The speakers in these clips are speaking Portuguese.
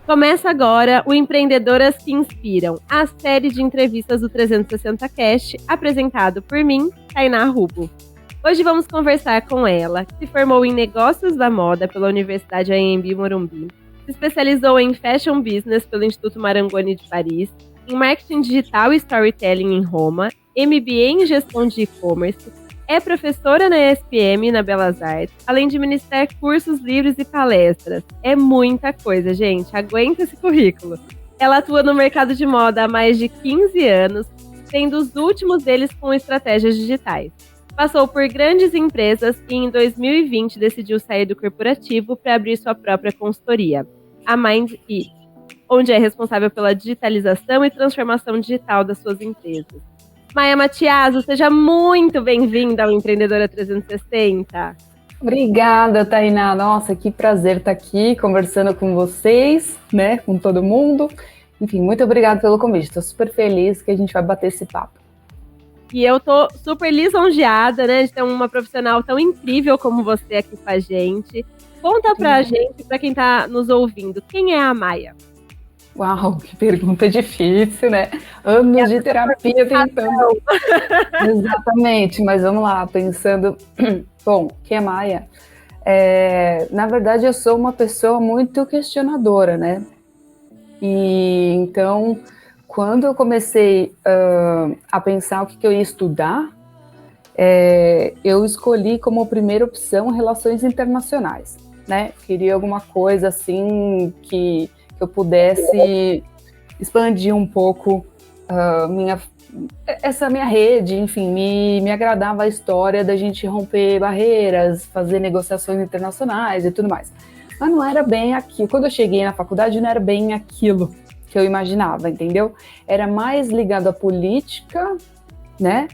Começa agora o Empreendedoras que Inspiram, a série de entrevistas do 360 Cast, apresentado por mim, Tainá Rubo. Hoje vamos conversar com ela, que se formou em Negócios da Moda pela Universidade Anhembi Morumbi, se especializou em Fashion Business pelo Instituto Marangoni de Paris, em Marketing Digital e Storytelling em Roma, MBA em Gestão de E-Commerce, é professora na ESPM na Belas Artes, além de ministrar cursos livres e palestras. É muita coisa, gente. Aguenta esse currículo. Ela atua no mercado de moda há mais de 15 anos, sendo os últimos deles com estratégias digitais. Passou por grandes empresas e em 2020 decidiu sair do corporativo para abrir sua própria consultoria, a Mind It, onde é responsável pela digitalização e transformação digital das suas empresas. Maia Matiaso, seja muito bem-vinda ao Empreendedora 360. Obrigada, Tainá. Nossa, que prazer estar aqui conversando com vocês, né, com todo mundo. Enfim, muito obrigada pelo convite. Estou super feliz que a gente vai bater esse papo. E eu tô super lisonjeada, né, de ter uma profissional tão incrível como você aqui com a gente. Conta pra gente, pra quem tá nos ouvindo, quem é a Maia? Uau, que pergunta difícil, né? Anos de terapia tentando. Exatamente, mas vamos lá, pensando. Bom, quem é Maia? Na verdade, eu sou uma pessoa muito questionadora, né? E então, quando eu comecei a pensar o que eu ia estudar, eu escolhi como primeira opção relações internacionais, né? Queria alguma coisa assim que eu pudesse expandir um pouco essa minha rede, enfim, me agradava a história da gente romper barreiras, fazer negociações internacionais e tudo mais. Mas não era bem aquilo. Quando eu cheguei na faculdade, não era bem aquilo que eu imaginava, entendeu? Era mais ligado à política, né?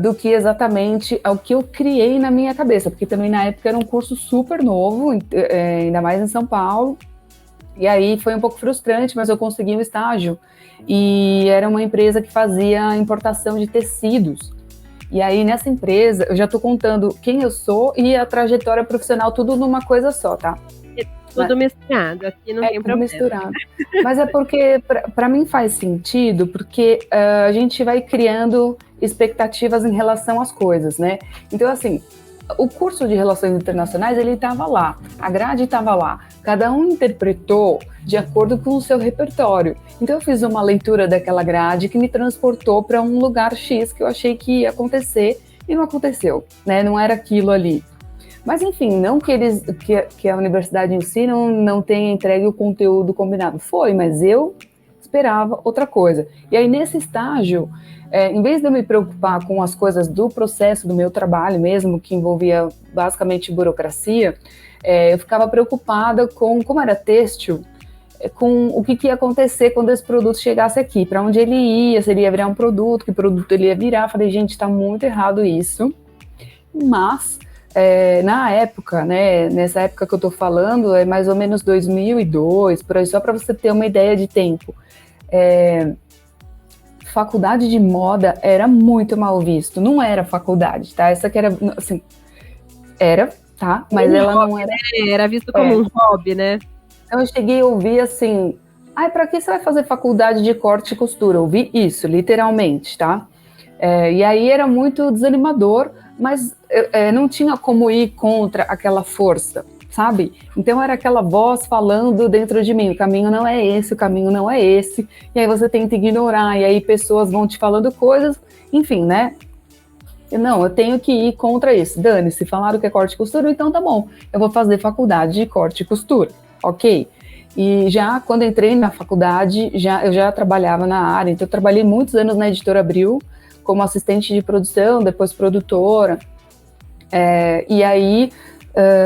Do que exatamente ao que eu criei na minha cabeça, porque também na época era um curso super novo, ainda mais em São Paulo. E aí foi um pouco frustrante, mas eu consegui um estágio. E era uma empresa que fazia importação de tecidos. E aí nessa empresa, eu já estou contando quem eu sou e a trajetória profissional, tudo numa coisa só, tá? Tudo misturado, aqui não tem problema. Misturado. Mas é porque, para mim faz sentido, porque a gente vai criando expectativas em relação às coisas, né? Então, assim, o curso de Relações Internacionais, ele estava lá, a grade estava lá, cada um interpretou de acordo com o seu repertório. Então eu fiz uma leitura daquela grade que me transportou para um lugar X que eu achei que ia acontecer e não aconteceu, né? Não era aquilo ali. Mas enfim, não que a universidade em si não tenha entregue o conteúdo combinado. Foi, mas eu esperava outra coisa. E aí nesse estágio, em vez de eu me preocupar com as coisas do processo do meu trabalho mesmo, que envolvia basicamente burocracia, eu ficava preocupada com, como era têxtil, com o que ia acontecer quando esse produto chegasse aqui, para onde ele ia, se ele ia virar um produto, que produto ele ia virar. Falei, gente, está muito errado isso. Mas, na época, né, nessa época que eu estou falando, é mais ou menos 2002, por aí, só para você ter uma ideia de tempo. Faculdade de moda era muito mal visto, não era faculdade, tá? Essa que era, assim, era, tá? Mas ela hobby, não era... Né? Era visto como um hobby, né? Então eu cheguei a ouvir assim, pra que você vai fazer faculdade de corte e costura? Eu ouvi isso, literalmente, tá? E aí era muito desanimador, mas não tinha como ir contra aquela força, sabe? Então era aquela voz falando dentro de mim, o caminho não é esse, o caminho não é esse, e aí você tenta ignorar, e aí pessoas vão te falando coisas, enfim, né? Não, eu tenho que ir contra isso. Dane-se, falaram que é corte e costura, então tá bom, eu vou fazer faculdade de corte e costura, ok? E já quando entrei na faculdade, eu já trabalhava na área, então eu trabalhei muitos anos na Editora Abril, como assistente de produção, depois produtora, e aí,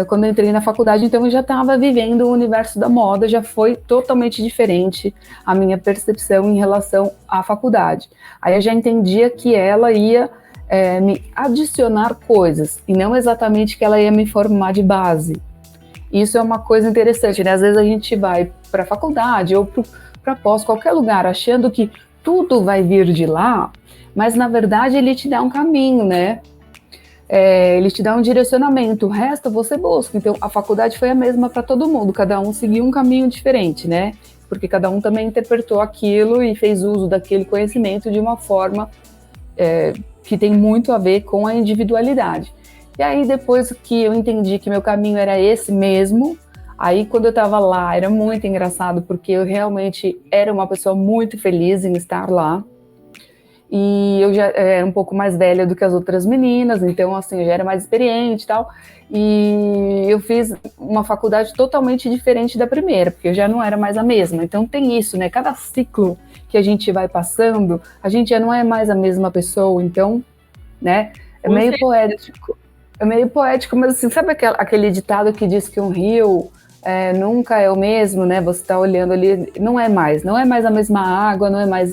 quando eu entrei na faculdade, então eu já estava vivendo o universo da moda, já foi totalmente diferente a minha percepção em relação à faculdade. Aí eu já entendia que ela ia me adicionar coisas, e não exatamente que ela ia me formar de base. Isso é uma coisa interessante, né? Às vezes a gente vai para a faculdade ou para pós, qualquer lugar, achando que tudo vai vir de lá, mas na verdade ele te dá um caminho, né? eles te dão um direcionamento, o resto você busca. Então, a faculdade foi a mesma para todo mundo, cada um seguiu um caminho diferente, né? Porque cada um também interpretou aquilo e fez uso daquele conhecimento de uma forma que tem muito a ver com a individualidade. E aí, depois que eu entendi que meu caminho era esse mesmo, aí quando eu estava lá, era muito engraçado, porque eu realmente era uma pessoa muito feliz em estar lá. E eu já era um pouco mais velha do que as outras meninas, então, assim, eu já era mais experiente e tal. E eu fiz uma faculdade totalmente diferente da primeira, porque eu já não era mais a mesma. Então, tem isso, né? Cada ciclo que a gente vai passando, a gente já não é mais a mesma pessoa. Então, né? É meio poético. É meio poético, mas, assim, sabe aquele ditado que diz que um rio nunca é o mesmo, né? Você está olhando ali, não é mais a mesma água, não é mais.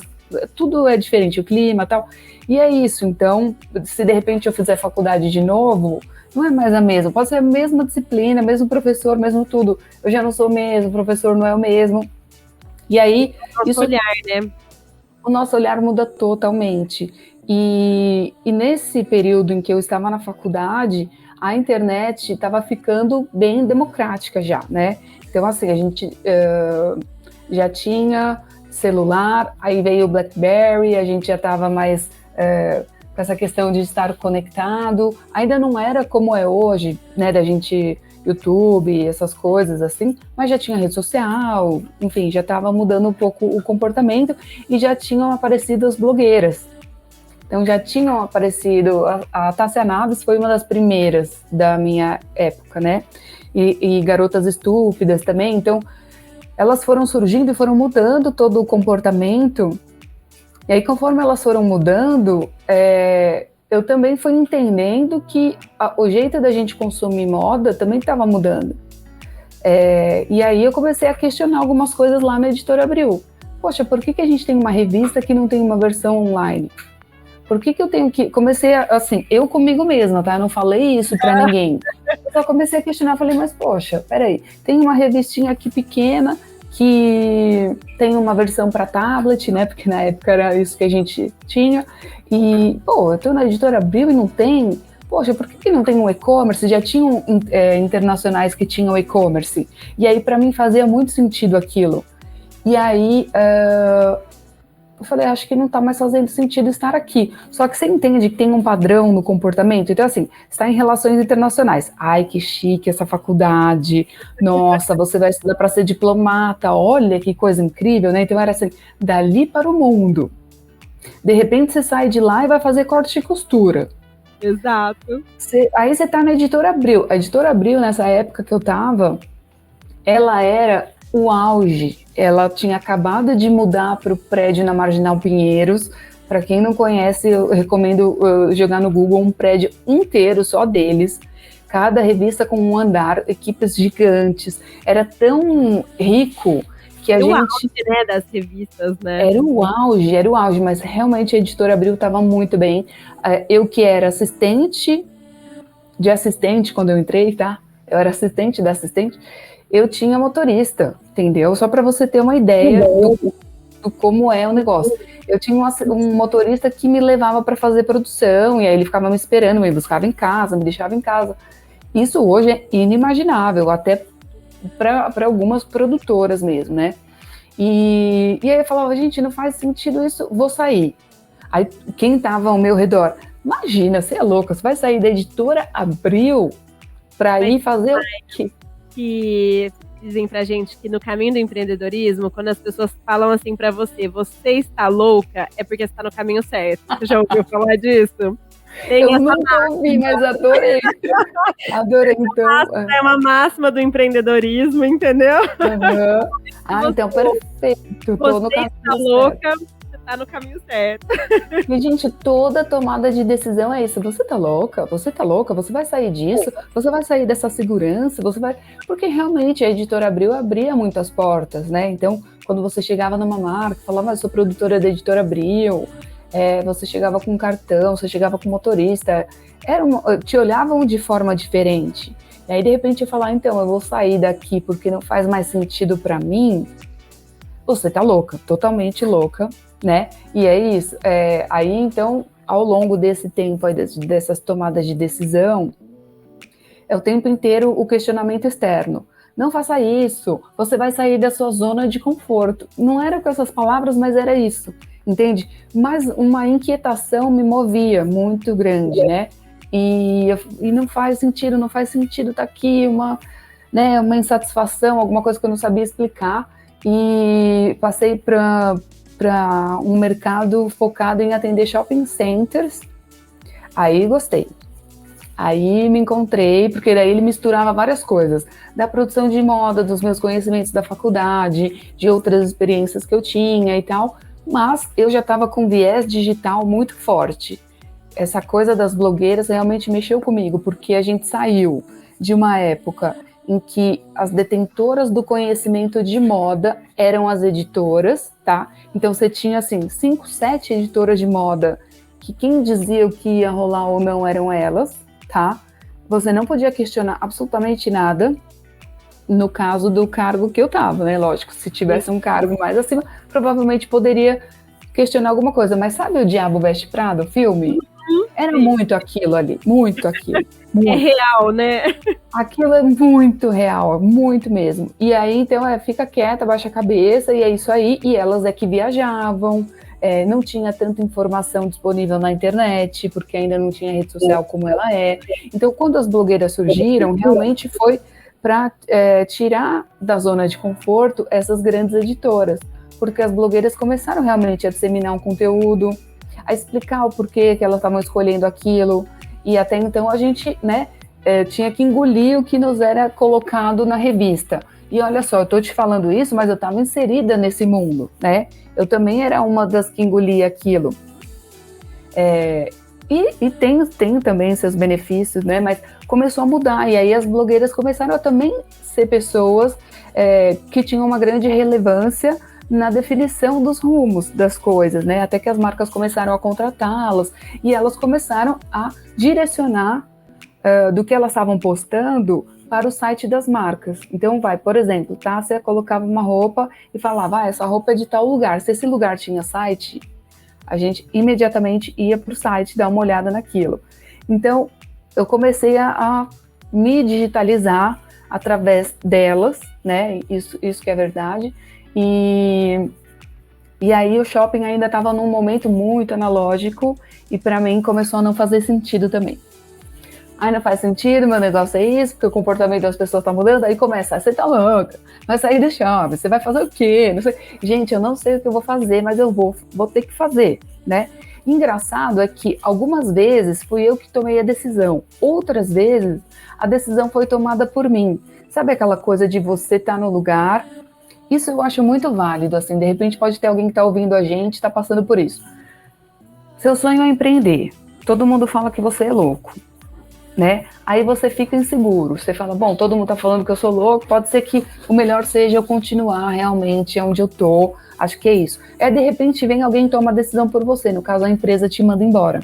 Tudo é diferente, o clima e tal. E é isso, então, se de repente eu fizer faculdade de novo, não é mais a mesma. Pode ser a mesma disciplina, mesmo professor, mesmo tudo. Eu já não sou o mesmo, o professor não é o mesmo. E aí... Nosso olhar, né? O nosso olhar muda totalmente. E nesse período em que eu estava na faculdade, a internet estava ficando bem democrática já, né? Então, assim, a gente já tinha celular, aí veio o BlackBerry, a gente já estava mais com essa questão de estar conectado. Ainda não era como é hoje, né, da gente YouTube, essas coisas assim, mas já tinha rede social, enfim, já estava mudando um pouco o comportamento e já tinham aparecido as blogueiras. Então já tinham aparecido, a Tássia Naves foi uma das primeiras da minha época, né, e Garotas Estúpidas também. Então elas foram surgindo e foram mudando todo o comportamento. E aí, conforme elas foram mudando, eu também fui entendendo que o jeito da gente consumir moda também estava mudando. E aí eu comecei a questionar algumas coisas lá na Editora Abril. Poxa, por que a gente tem uma revista que não tem uma versão online? Por que eu tenho que... Comecei, assim, eu comigo mesma, tá? Eu não falei isso para ninguém. Eu só comecei a questionar, falei, mas poxa, peraí, tem uma revistinha aqui pequena que tem uma versão para tablet, né? Porque na época era isso que a gente tinha. E, pô, eu tô na Editora Abril e não tem. Poxa, por que não tem um e-commerce? Já tinham internacionais que tinham e-commerce. E aí, para mim, fazia muito sentido aquilo. E aí, eu falei, acho que não está mais fazendo sentido estar aqui. Só que você entende que tem um padrão no comportamento? Então, assim, está em relações internacionais. Ai, que chique essa faculdade. Nossa, você vai estudar para ser diplomata. Olha que coisa incrível, né? Então, era assim, dali para o mundo. De repente, você sai de lá e vai fazer corte e costura. Exato. Aí você está na Editora Abril. A Editora Abril, nessa época que eu estava, ela era o auge. Ela tinha acabado de mudar para o prédio na Marginal Pinheiros. Para quem não conhece, eu recomendo jogar no Google um prédio inteiro só deles. Cada revista com um andar, equipes gigantes. Era tão rico que a gente... O auge, né, das revistas, né? Era o auge, mas realmente a Editora Abril estava muito bem. Eu que era assistente de assistente quando eu entrei, tá? Eu era assistente da assistente. Eu tinha motorista, entendeu? Só para você ter uma ideia do como é o negócio. Eu tinha um motorista que me levava para fazer produção, e aí ele ficava me esperando, me buscava em casa, me deixava em casa. Isso hoje é inimaginável, até para algumas produtoras mesmo, né? E aí eu falava, gente, não faz sentido isso, vou sair. Aí quem estava ao meu redor, imagina, você é louca, você vai sair da Editora Abril para ir fazer o quê? Que dizem pra gente que no caminho do empreendedorismo, quando as pessoas falam assim pra você está louca, é porque você tá no caminho certo. Você já ouviu falar disso? Eu nunca ouvi, mas adorei. Adorei, então. É uma máxima do empreendedorismo, entendeu? Uhum. então perfeito. Tô no caminho está louca, você tá no caminho certo. E, gente, toda tomada de decisão é isso. Você tá louca? Você tá louca? Você vai sair disso? Você vai sair dessa segurança? Você vai... Porque realmente a Editora Abril abria muitas portas, né? Então, quando você chegava numa marca, falava, eu sou produtora da Editora Abril, você chegava com cartão, você chegava com motorista, te olhavam de forma diferente. E aí, de repente, eu falar, então, eu vou sair daqui porque não faz mais sentido para mim. Você tá louca, totalmente louca, né? E é isso. Aí, então, ao longo desse tempo, aí, dessas tomadas de decisão, é o tempo inteiro o questionamento externo. Não faça isso, você vai sair da sua zona de conforto. Não era com essas palavras, mas era isso, entende? Mas uma inquietação me movia muito grande, né? E não faz sentido, tá aqui uma insatisfação, alguma coisa que eu não sabia explicar. E passei para um mercado focado em atender shopping centers. Aí gostei. Aí me encontrei, porque daí ele misturava várias coisas, da produção de moda, dos meus conhecimentos da faculdade, de outras experiências que eu tinha e tal, mas eu já estava com viés digital muito forte. Essa coisa das blogueiras realmente mexeu comigo, porque a gente saiu de uma época em que as detentoras do conhecimento de moda eram as editoras, tá? Então você tinha, assim, 5, 7 editoras de moda, que quem dizia o que ia rolar ou não eram elas, tá? Você não podia questionar absolutamente nada no caso do cargo que eu tava, né? Lógico, se tivesse um cargo mais acima, provavelmente poderia questionar alguma coisa. Mas sabe o Diabo Veste Prada, o filme? Era muito aquilo ali, muito aquilo. Muito. É real, né? Aquilo é muito real, muito mesmo. E aí, então, fica quieta, baixa a cabeça, e é isso aí. E elas é que viajavam, não tinha tanta informação disponível na internet, porque ainda não tinha rede social como ela é. Então, quando as blogueiras surgiram, realmente foi para tirar da zona de conforto essas grandes editoras, porque as blogueiras começaram realmente a disseminar um conteúdo, a explicar o porquê que elas estavam escolhendo aquilo, e até então a gente, né, tinha que engolir o que nos era colocado na revista. E olha só, eu tô te falando isso, mas eu estava inserida nesse mundo, né? Eu também era uma das que engolia aquilo. E tem também seus benefícios, né? Mas começou a mudar, e aí as blogueiras começaram a também ser pessoas que tinham uma grande relevância na definição dos rumos das coisas, né? Até que as marcas começaram a contratá-las, e elas começaram a direcionar do que elas estavam postando para o site das marcas. Então, por exemplo, tá? Você colocava uma roupa e falava, essa roupa é de tal lugar. Se esse lugar tinha site, a gente imediatamente ia para o site dar uma olhada naquilo. Então, eu comecei a me digitalizar através delas, né? Isso que é verdade. E aí o shopping ainda estava num momento muito analógico, e para mim começou a não fazer sentido também. Aí não faz sentido, meu negócio é isso, porque o comportamento das pessoas tá mudando, aí começa, você tá louca, vai sair do shopping, você vai fazer o quê? Não sei. Gente, eu não sei o que eu vou fazer, mas eu vou ter que fazer, né? Engraçado é que algumas vezes fui eu que tomei a decisão, outras vezes a decisão foi tomada por mim. Sabe aquela coisa de você estar no lugar? Isso eu acho muito válido, assim, de repente pode ter alguém que tá ouvindo a gente, tá passando por isso. Seu sonho é empreender, todo mundo fala que você é louco, né? Aí você fica inseguro, você fala, bom, todo mundo tá falando que eu sou louco, pode ser que o melhor seja eu continuar realmente onde eu tô, acho que é isso. De repente vem alguém e toma a decisão por você, no caso a empresa te manda embora.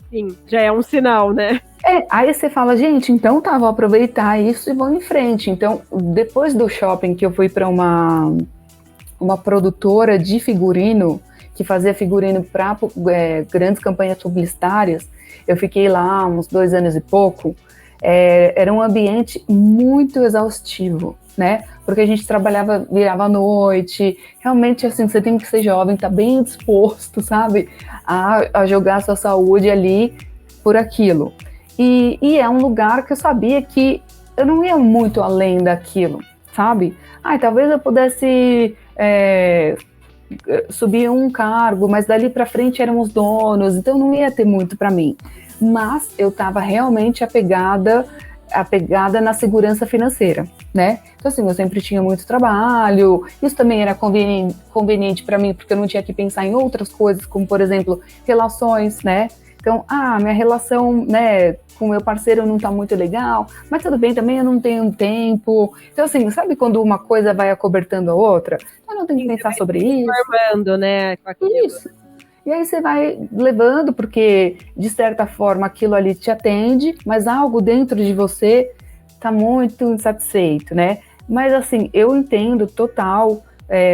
Sim, já é um sinal, né? Aí você fala, gente, então tá, vou aproveitar isso e vou em frente. Então, depois do shopping que eu fui para uma produtora de figurino, que fazia figurino para grandes campanhas publicitárias, eu fiquei lá uns 2 anos e pouco. Era um ambiente muito exaustivo, né? Porque a gente virava à noite, realmente assim, você tem que ser jovem, tá bem disposto, sabe? A jogar a sua saúde ali por aquilo. E é um lugar que eu sabia que eu não ia muito além daquilo, sabe? Talvez eu pudesse subir um cargo, mas dali para frente eram os donos, então não ia ter muito para mim. Mas eu estava realmente apegada na segurança financeira, né? Então, assim, eu sempre tinha muito trabalho, isso também era conveniente para mim, porque eu não tinha que pensar em outras coisas, como, por exemplo, relações, né? Então, minha relação, né, com meu parceiro não tá muito legal, mas tudo bem, também eu não tenho tempo. Então, assim, sabe quando uma coisa vai acobertando a outra? Eu não tenho que pensar sobre isso. Formando, né, com aquilo. Isso. E aí você vai levando, porque, de certa forma, aquilo ali te atende, mas algo dentro de você tá muito insatisfeito, né? Mas, assim, eu entendo total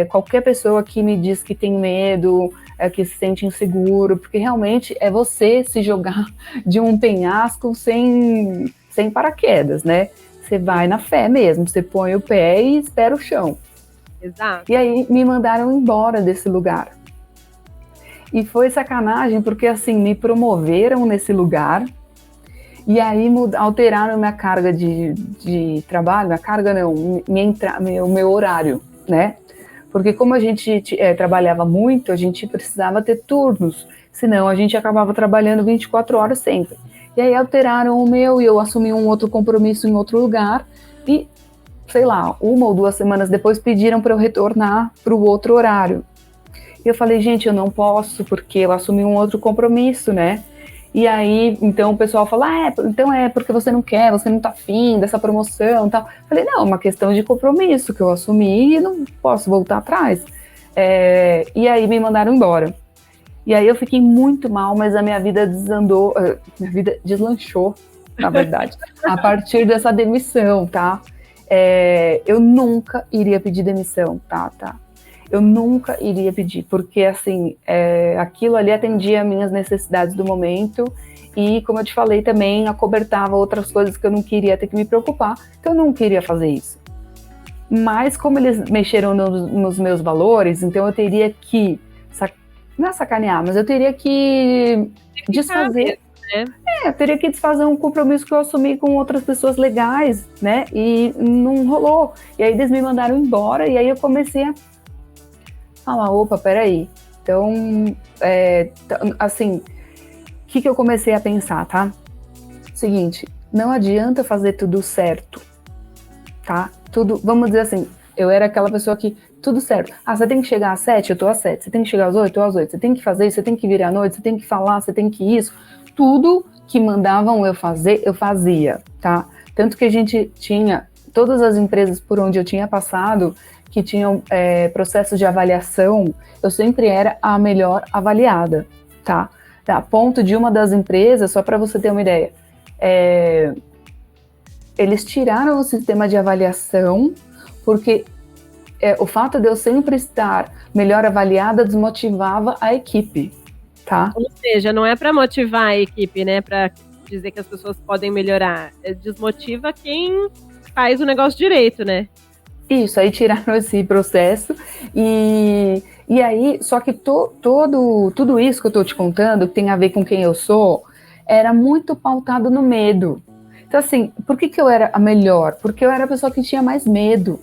qualquer pessoa que me diz que tem medo, que se sente inseguro, porque realmente é você se jogar de um penhasco sem paraquedas, né? Você vai na fé mesmo, você põe o pé e espera o chão. Exato. E aí me mandaram embora desse lugar. E foi sacanagem, porque assim, me promoveram nesse lugar, e aí alteraram minha carga de trabalho, a carga não, o meu horário, né? Porque como a gente trabalhava muito, a gente precisava ter turnos, senão a gente acabava trabalhando 24 horas sempre. E aí alteraram o meu e eu assumi um outro compromisso em outro lugar e, sei lá, 1 ou 2 semanas depois pediram para eu retornar para o outro horário. E eu falei, gente, eu não posso porque eu assumi um outro compromisso, né? E aí, então o pessoal fala, então é porque você não quer, você não tá afim dessa promoção e tal. Eu falei, não, é uma questão de compromisso que eu assumi e não posso voltar atrás. E aí me mandaram embora. E aí eu fiquei muito mal, mas a minha vida desandou, minha vida deslanchou, na verdade, a partir dessa demissão, tá? Eu nunca iria pedir demissão, tá? Eu nunca iria pedir, porque assim, aquilo ali atendia as minhas necessidades do momento e, como eu te falei também, acobertava outras coisas que eu não queria ter que me preocupar, então eu não queria fazer isso. Mas como eles mexeram nos meus valores, então eu teria que, não é sacanear, mas eu teria que desfazer. Né? Eu teria que desfazer um compromisso que eu assumi com outras pessoas legais, né? E não rolou. E aí eles me mandaram embora e aí eu comecei a falar, opa, peraí. Então, assim, o que eu comecei a pensar, tá? Seguinte, não adianta fazer tudo certo, tá? Tudo, vamos dizer assim, eu era aquela pessoa que, tudo certo. Você tem que chegar às 7, eu tô às 7. Você tem que chegar às 8, eu tô às 8. Você tem que fazer isso, você tem que vir à noite, você tem que falar, você tem que isso. Tudo que mandavam eu fazer, eu fazia, tá? Tanto que a gente tinha, todas as empresas por onde eu tinha passado, que tinham processos de avaliação, eu sempre era a melhor avaliada, tá? A ponto de uma das empresas, só para você ter uma ideia, eles tiraram o sistema de avaliação porque o fato de eu sempre estar melhor avaliada desmotivava a equipe, tá? Ou seja, não é para motivar a equipe, né? Para dizer que as pessoas podem melhorar. Desmotiva quem faz o negócio direito, né? Isso, aí tiraram esse processo e aí, só que tudo isso que eu tô te contando, que tem a ver com quem eu sou, era muito pautado no medo. Então assim, por que eu era a melhor? Porque eu era a pessoa que tinha mais medo.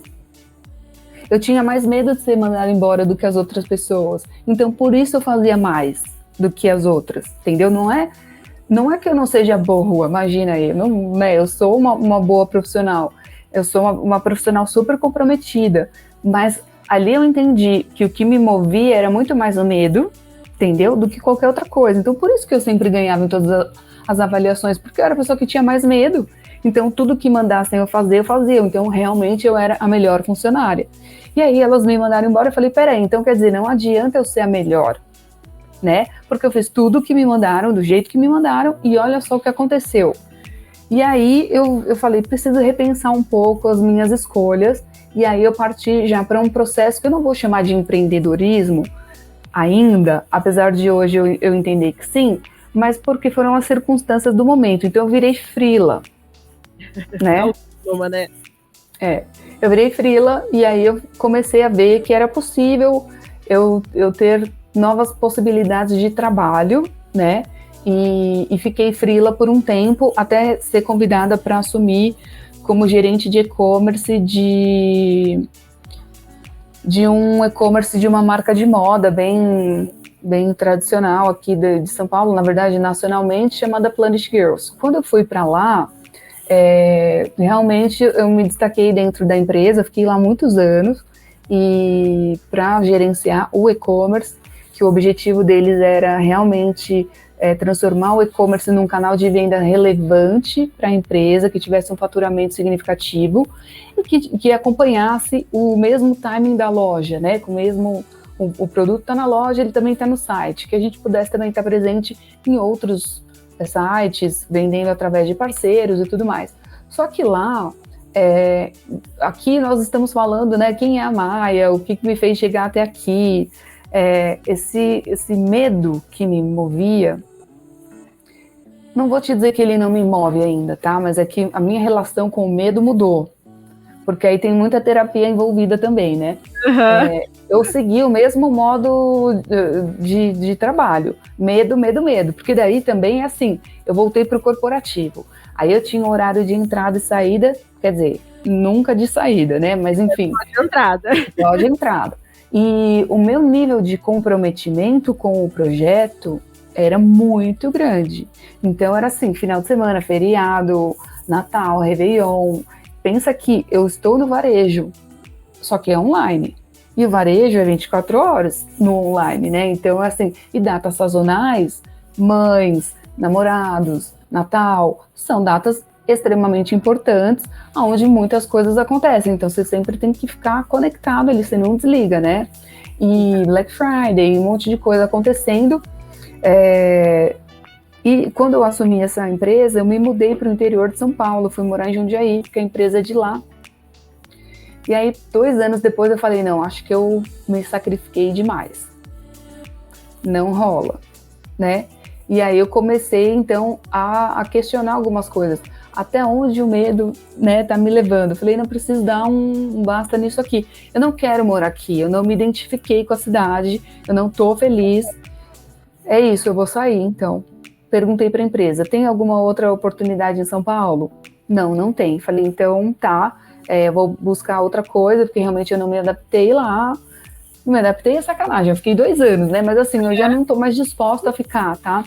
Eu tinha mais medo de ser mandada embora do que as outras pessoas. Então por isso eu fazia mais do que as outras, entendeu? Não é que eu não seja boa, imagina aí, eu sou uma boa profissional. Eu sou uma profissional super comprometida, mas ali eu entendi que o que me movia era muito mais o medo, entendeu? Do que qualquer outra coisa. Então, por isso que eu sempre ganhava em todas as avaliações, porque eu era a pessoa que tinha mais medo. Então, tudo que mandassem eu fazia. Então, realmente, eu era a melhor funcionária. E aí, elas me mandaram embora, eu falei, peraí, então quer dizer, não adianta eu ser a melhor, né? Porque eu fiz tudo o que me mandaram, do jeito que me mandaram, e olha só o que aconteceu. E aí eu falei, preciso repensar um pouco as minhas escolhas, e aí eu parti já para um processo que eu não vou chamar de empreendedorismo ainda, apesar de hoje eu entender que sim, mas porque foram as circunstâncias do momento. Então eu virei freela, né? Eu virei freela e aí eu comecei a ver que era possível eu ter novas possibilidades de trabalho, né? E fiquei freela por um tempo, até ser convidada para assumir como gerente de e-commerce de um e-commerce de uma marca de moda bem tradicional aqui de São Paulo, na verdade, nacionalmente, chamada Planet Girls. Quando eu fui para lá, realmente eu me destaquei dentro da empresa, fiquei lá muitos anos, e para gerenciar o e-commerce, que o objetivo deles era realmente transformar o e-commerce num canal de venda relevante para a empresa, que tivesse um faturamento significativo e que acompanhasse o mesmo timing da loja, né? Com o mesmo, o produto está na loja, ele também está no site, que a gente pudesse também estar presente em outros sites, vendendo através de parceiros e tudo mais. Só que lá aqui nós estamos falando, né, quem é a Maia, o que me fez chegar até aqui, esse medo que me movia. Não vou te dizer que ele não me move ainda, tá? Mas é que a minha relação com o medo mudou. Porque aí tem muita terapia envolvida também, né? Uhum. Eu segui o mesmo modo de trabalho. Medo, medo, medo. Porque daí também é assim, eu voltei para o corporativo. Aí eu tinha um horário de entrada e saída, quer dizer, nunca de saída, né? Mas enfim. De entrada. Só de entrada. E o meu nível de comprometimento com o projeto era muito grande. Então era assim, final de semana, feriado, Natal, Réveillon. Pensa que eu estou no varejo, só que é online. E o varejo é 24 horas no online, né? Então, assim, e datas sazonais, mães, namorados, Natal, são datas extremamente importantes, onde muitas coisas acontecem. Então, você sempre tem que ficar conectado ali, você não desliga, né? E Black Friday, um monte de coisa acontecendo. E quando eu assumi essa empresa, eu me mudei para o interior de São Paulo, fui morar em Jundiaí, porque a empresa é de lá. E aí, 2 anos depois, eu falei, não, acho que eu me sacrifiquei demais. Não rola, né? E aí eu comecei, então, a questionar algumas coisas. Até onde o medo, né, tá me levando? Eu falei, não preciso dar um basta nisso aqui. Eu não quero morar aqui, eu não me identifiquei com a cidade, eu não tô feliz. É isso, eu vou sair, então. Perguntei para a empresa, tem alguma outra oportunidade em São Paulo? Não, não tem. Falei, então tá, vou buscar outra coisa, porque realmente eu não me adaptei lá. Não me adaptei é sacanagem, eu fiquei 2 anos, né? Mas assim, eu já não estou mais disposta a ficar, tá?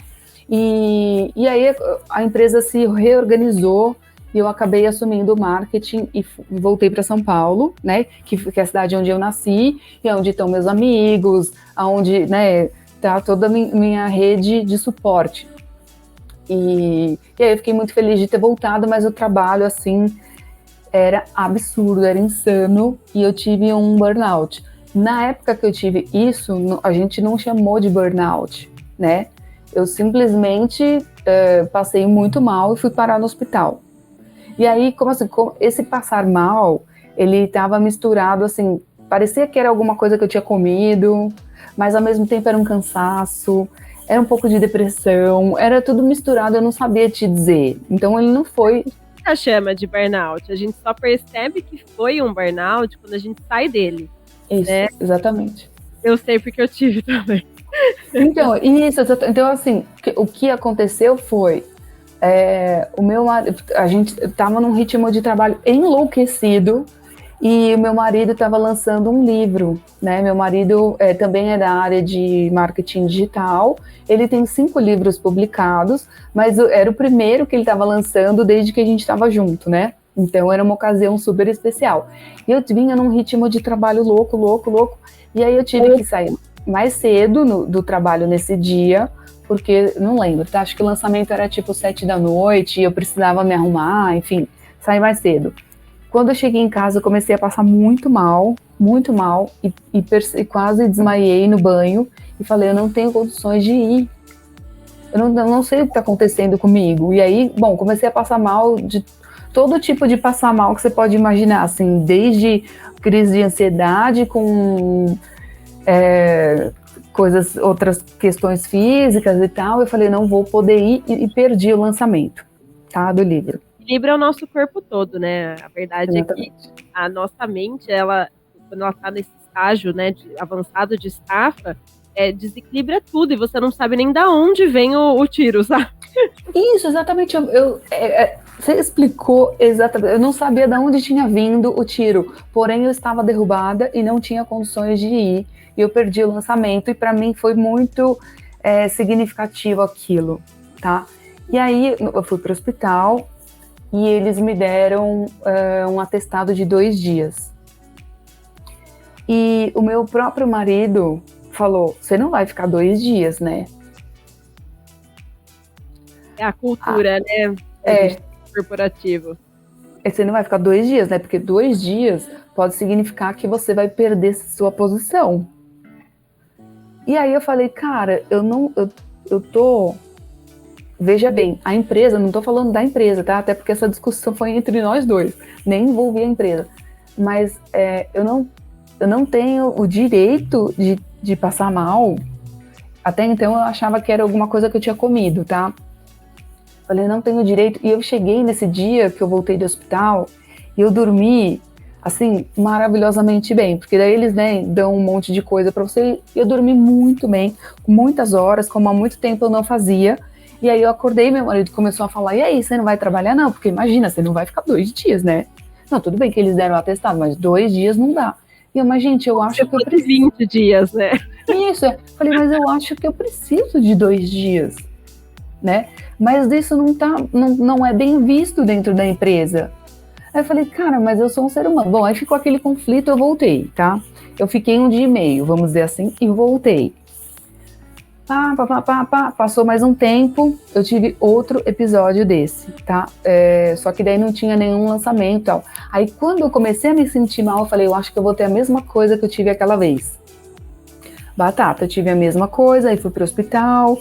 E aí a empresa se reorganizou e eu acabei assumindo o marketing e voltei para São Paulo, né? Que é a cidade onde eu nasci e onde estão meus amigos, onde, né, tá toda a minha rede de suporte. E aí eu fiquei muito feliz de ter voltado, mas o trabalho, assim, era absurdo, era insano, e eu tive um burnout. Na época que eu tive isso, a gente não chamou de burnout, né? Eu simplesmente passei muito mal e fui parar no hospital. E aí, como assim, esse passar mal, ele estava misturado, assim, parecia que era alguma coisa que eu tinha comido, mas ao mesmo tempo era um cansaço, era um pouco de depressão, era tudo misturado, eu não sabia te dizer. Então ele não foi... A chama de burnout. A gente só percebe que foi um burnout quando a gente sai dele. Isso, né? Exatamente. Eu sei porque eu tive também. Então, isso, então assim, o que aconteceu foi, o meu marido, a gente estava num ritmo de trabalho enlouquecido, e o meu marido estava lançando um livro, né? Meu marido também é da área de marketing digital. Ele tem 5 livros publicados, mas era o primeiro que ele estava lançando desde que a gente estava junto, né? Então era uma ocasião super especial. E eu vinha num ritmo de trabalho louco, louco, louco. E aí eu tive que sair mais cedo do trabalho nesse dia, porque, não lembro, tá? Acho que o lançamento era tipo 7 da noite, e eu precisava me arrumar, enfim, sair mais cedo. Quando eu cheguei em casa, eu comecei a passar muito mal, e quase desmaiei no banho, e falei, eu não tenho condições de ir. Eu não sei o que está acontecendo comigo. E aí, bom, comecei a passar mal, de todo tipo de passar mal que você pode imaginar, assim, desde crise de ansiedade, com outras questões físicas e tal. Eu falei, não vou poder ir, e perdi o lançamento, tá, do livro. Equilibra o nosso corpo todo, né? A verdade Exatamente. É que a nossa mente, quando ela tá nesse estágio, né, avançado de estafa, desequilibra tudo e você não sabe nem da onde vem o tiro, sabe? Isso, exatamente. Você explicou exatamente. Eu não sabia de onde tinha vindo o tiro, porém eu estava derrubada e não tinha condições de ir. E eu perdi o lançamento, e para mim foi muito significativo aquilo, tá? E aí eu fui para o hospital e eles me deram um atestado de 2 dias. E o meu próprio marido falou, você não vai ficar 2 dias, né? É a cultura, né? Corporativo. Você não vai ficar 2 dias, né? Porque 2 dias pode significar que você vai perder sua posição. E aí eu falei, cara, eu tô veja bem, a empresa, não estou falando da empresa, tá? Até porque essa discussão foi entre nós dois, nem envolvi a empresa. Mas eu não tenho o direito de passar mal. Até então eu achava que era alguma coisa que eu tinha comido, tá? Falei, não tenho direito. E eu cheguei nesse dia que eu voltei do hospital e eu dormi, assim, maravilhosamente bem. Porque daí eles, né, dão um monte de coisa pra você. E eu dormi muito bem, muitas horas, como há muito tempo eu não fazia. E aí eu acordei, meu marido começou a falar, e aí, você não vai trabalhar? Não, porque imagina, você não vai ficar 2 dias, né? Não, tudo bem que eles deram o atestado, mas 2 dias não dá. E eu, mas gente, eu acho que eu preciso... 20 dias, né? Isso, falei, mas eu acho que eu preciso de 2 dias, né? Mas isso não é bem visto dentro da empresa. Aí eu falei, cara, mas eu sou um ser humano. Bom, aí ficou aquele conflito, eu voltei, tá? Eu fiquei 1 dia e meio, vamos dizer assim, e voltei. Passou mais um tempo, eu tive outro episódio desse, tá? Só que daí não tinha nenhum lançamento e tal. Aí quando eu comecei a me sentir mal, eu falei, eu acho que eu vou ter a mesma coisa que eu tive aquela vez. Eu tive a mesma coisa, aí fui pro hospital,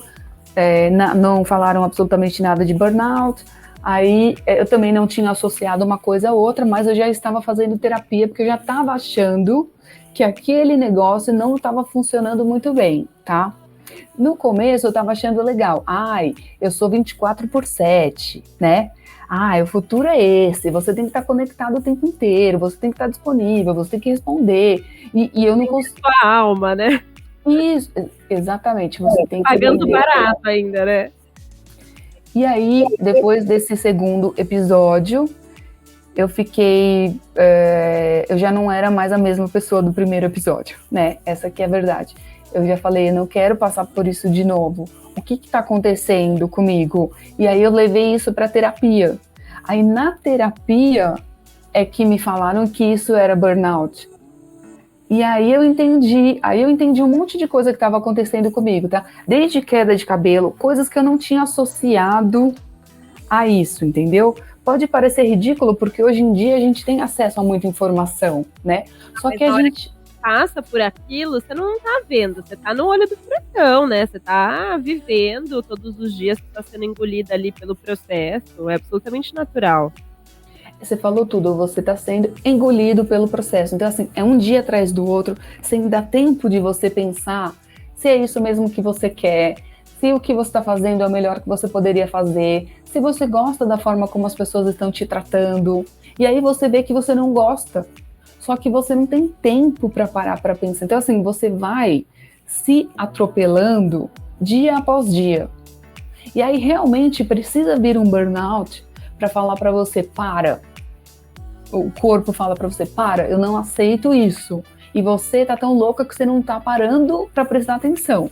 não falaram absolutamente nada de burnout. Aí eu também não tinha associado uma coisa a outra, mas eu já estava fazendo terapia, porque eu já estava achando que aquele negócio não estava funcionando muito bem, tá? No começo eu estava achando legal. Eu sou 24/7, né? O futuro é esse. Você tem que estar conectado o tempo inteiro. Você tem que estar disponível. Você tem que responder. E eu não consigo. Sua alma, né? Isso, exatamente. Você tem que pagando barato ainda, né? E aí, depois desse segundo episódio, eu fiquei... eu já não era mais a mesma pessoa do primeiro episódio, né? Essa aqui é a verdade. Eu já falei, eu não quero passar por isso de novo. O que está acontecendo comigo? E aí eu levei isso para terapia. Aí na terapia é que me falaram que isso era burnout. E aí eu entendi um monte de coisa que estava acontecendo comigo, tá? Desde queda de cabelo, coisas que eu não tinha associado a isso, entendeu? Pode parecer ridículo, porque hoje em dia a gente tem acesso a muita informação, né? Só que a gente passa por aquilo, você não tá vendo, você tá no olho do furacão, né? Você tá vivendo todos os dias, você tá sendo engolida ali pelo processo, é absolutamente natural. Você falou tudo, você tá sendo engolido pelo processo. Então, assim, é um dia atrás do outro, sem dar tempo de você pensar se é isso mesmo que você quer, se o que você está fazendo é o melhor que você poderia fazer, se você gosta da forma como as pessoas estão te tratando. E aí você vê que você não gosta. Só que você não tem tempo para parar para pensar. Então, assim, você vai se atropelando dia após dia. E aí, realmente, precisa vir um burnout para falar para você, para. O corpo fala para você, para, eu não aceito isso. E você tá tão louca que você não tá parando para prestar atenção.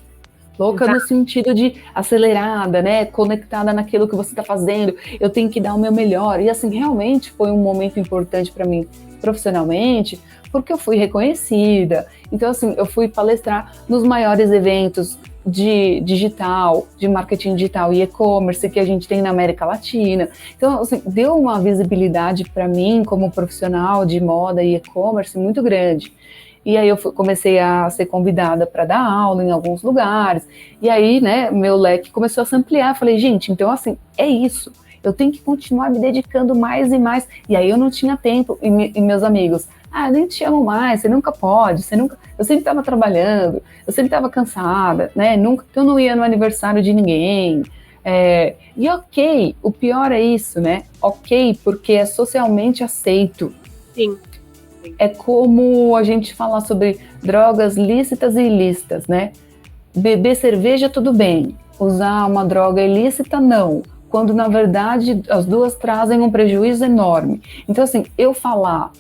Louca no sentido de acelerada, né? Conectada naquilo que você tá fazendo. Eu tenho que dar o meu melhor. E, assim, realmente foi um momento importante para mim profissionalmente, porque eu fui reconhecida. Então, assim, eu fui palestrar nos maiores eventos de digital, de marketing digital e e-commerce que a gente tem na América Latina. Então, assim, deu uma visibilidade para mim como profissional de moda e e-commerce muito grande. E aí eu comecei a ser convidada para dar aula em alguns lugares. E aí, né, meu leque começou a se ampliar. Falei, gente, então, assim, é isso. Eu tenho que continuar me dedicando mais e mais. E aí eu não tinha tempo. E meus amigos, nem te chamo mais, você nunca pode, eu sempre estava trabalhando, eu sempre estava cansada, né? Eu não ia no aniversário de ninguém. E ok, o pior é isso, né? Ok, porque é socialmente aceito. Sim. É como a gente falar sobre drogas lícitas e ilícitas, né? Beber cerveja, tudo bem. Usar uma droga ilícita, não. Quando, na verdade, as duas trazem um prejuízo enorme. Então, assim, eu falar,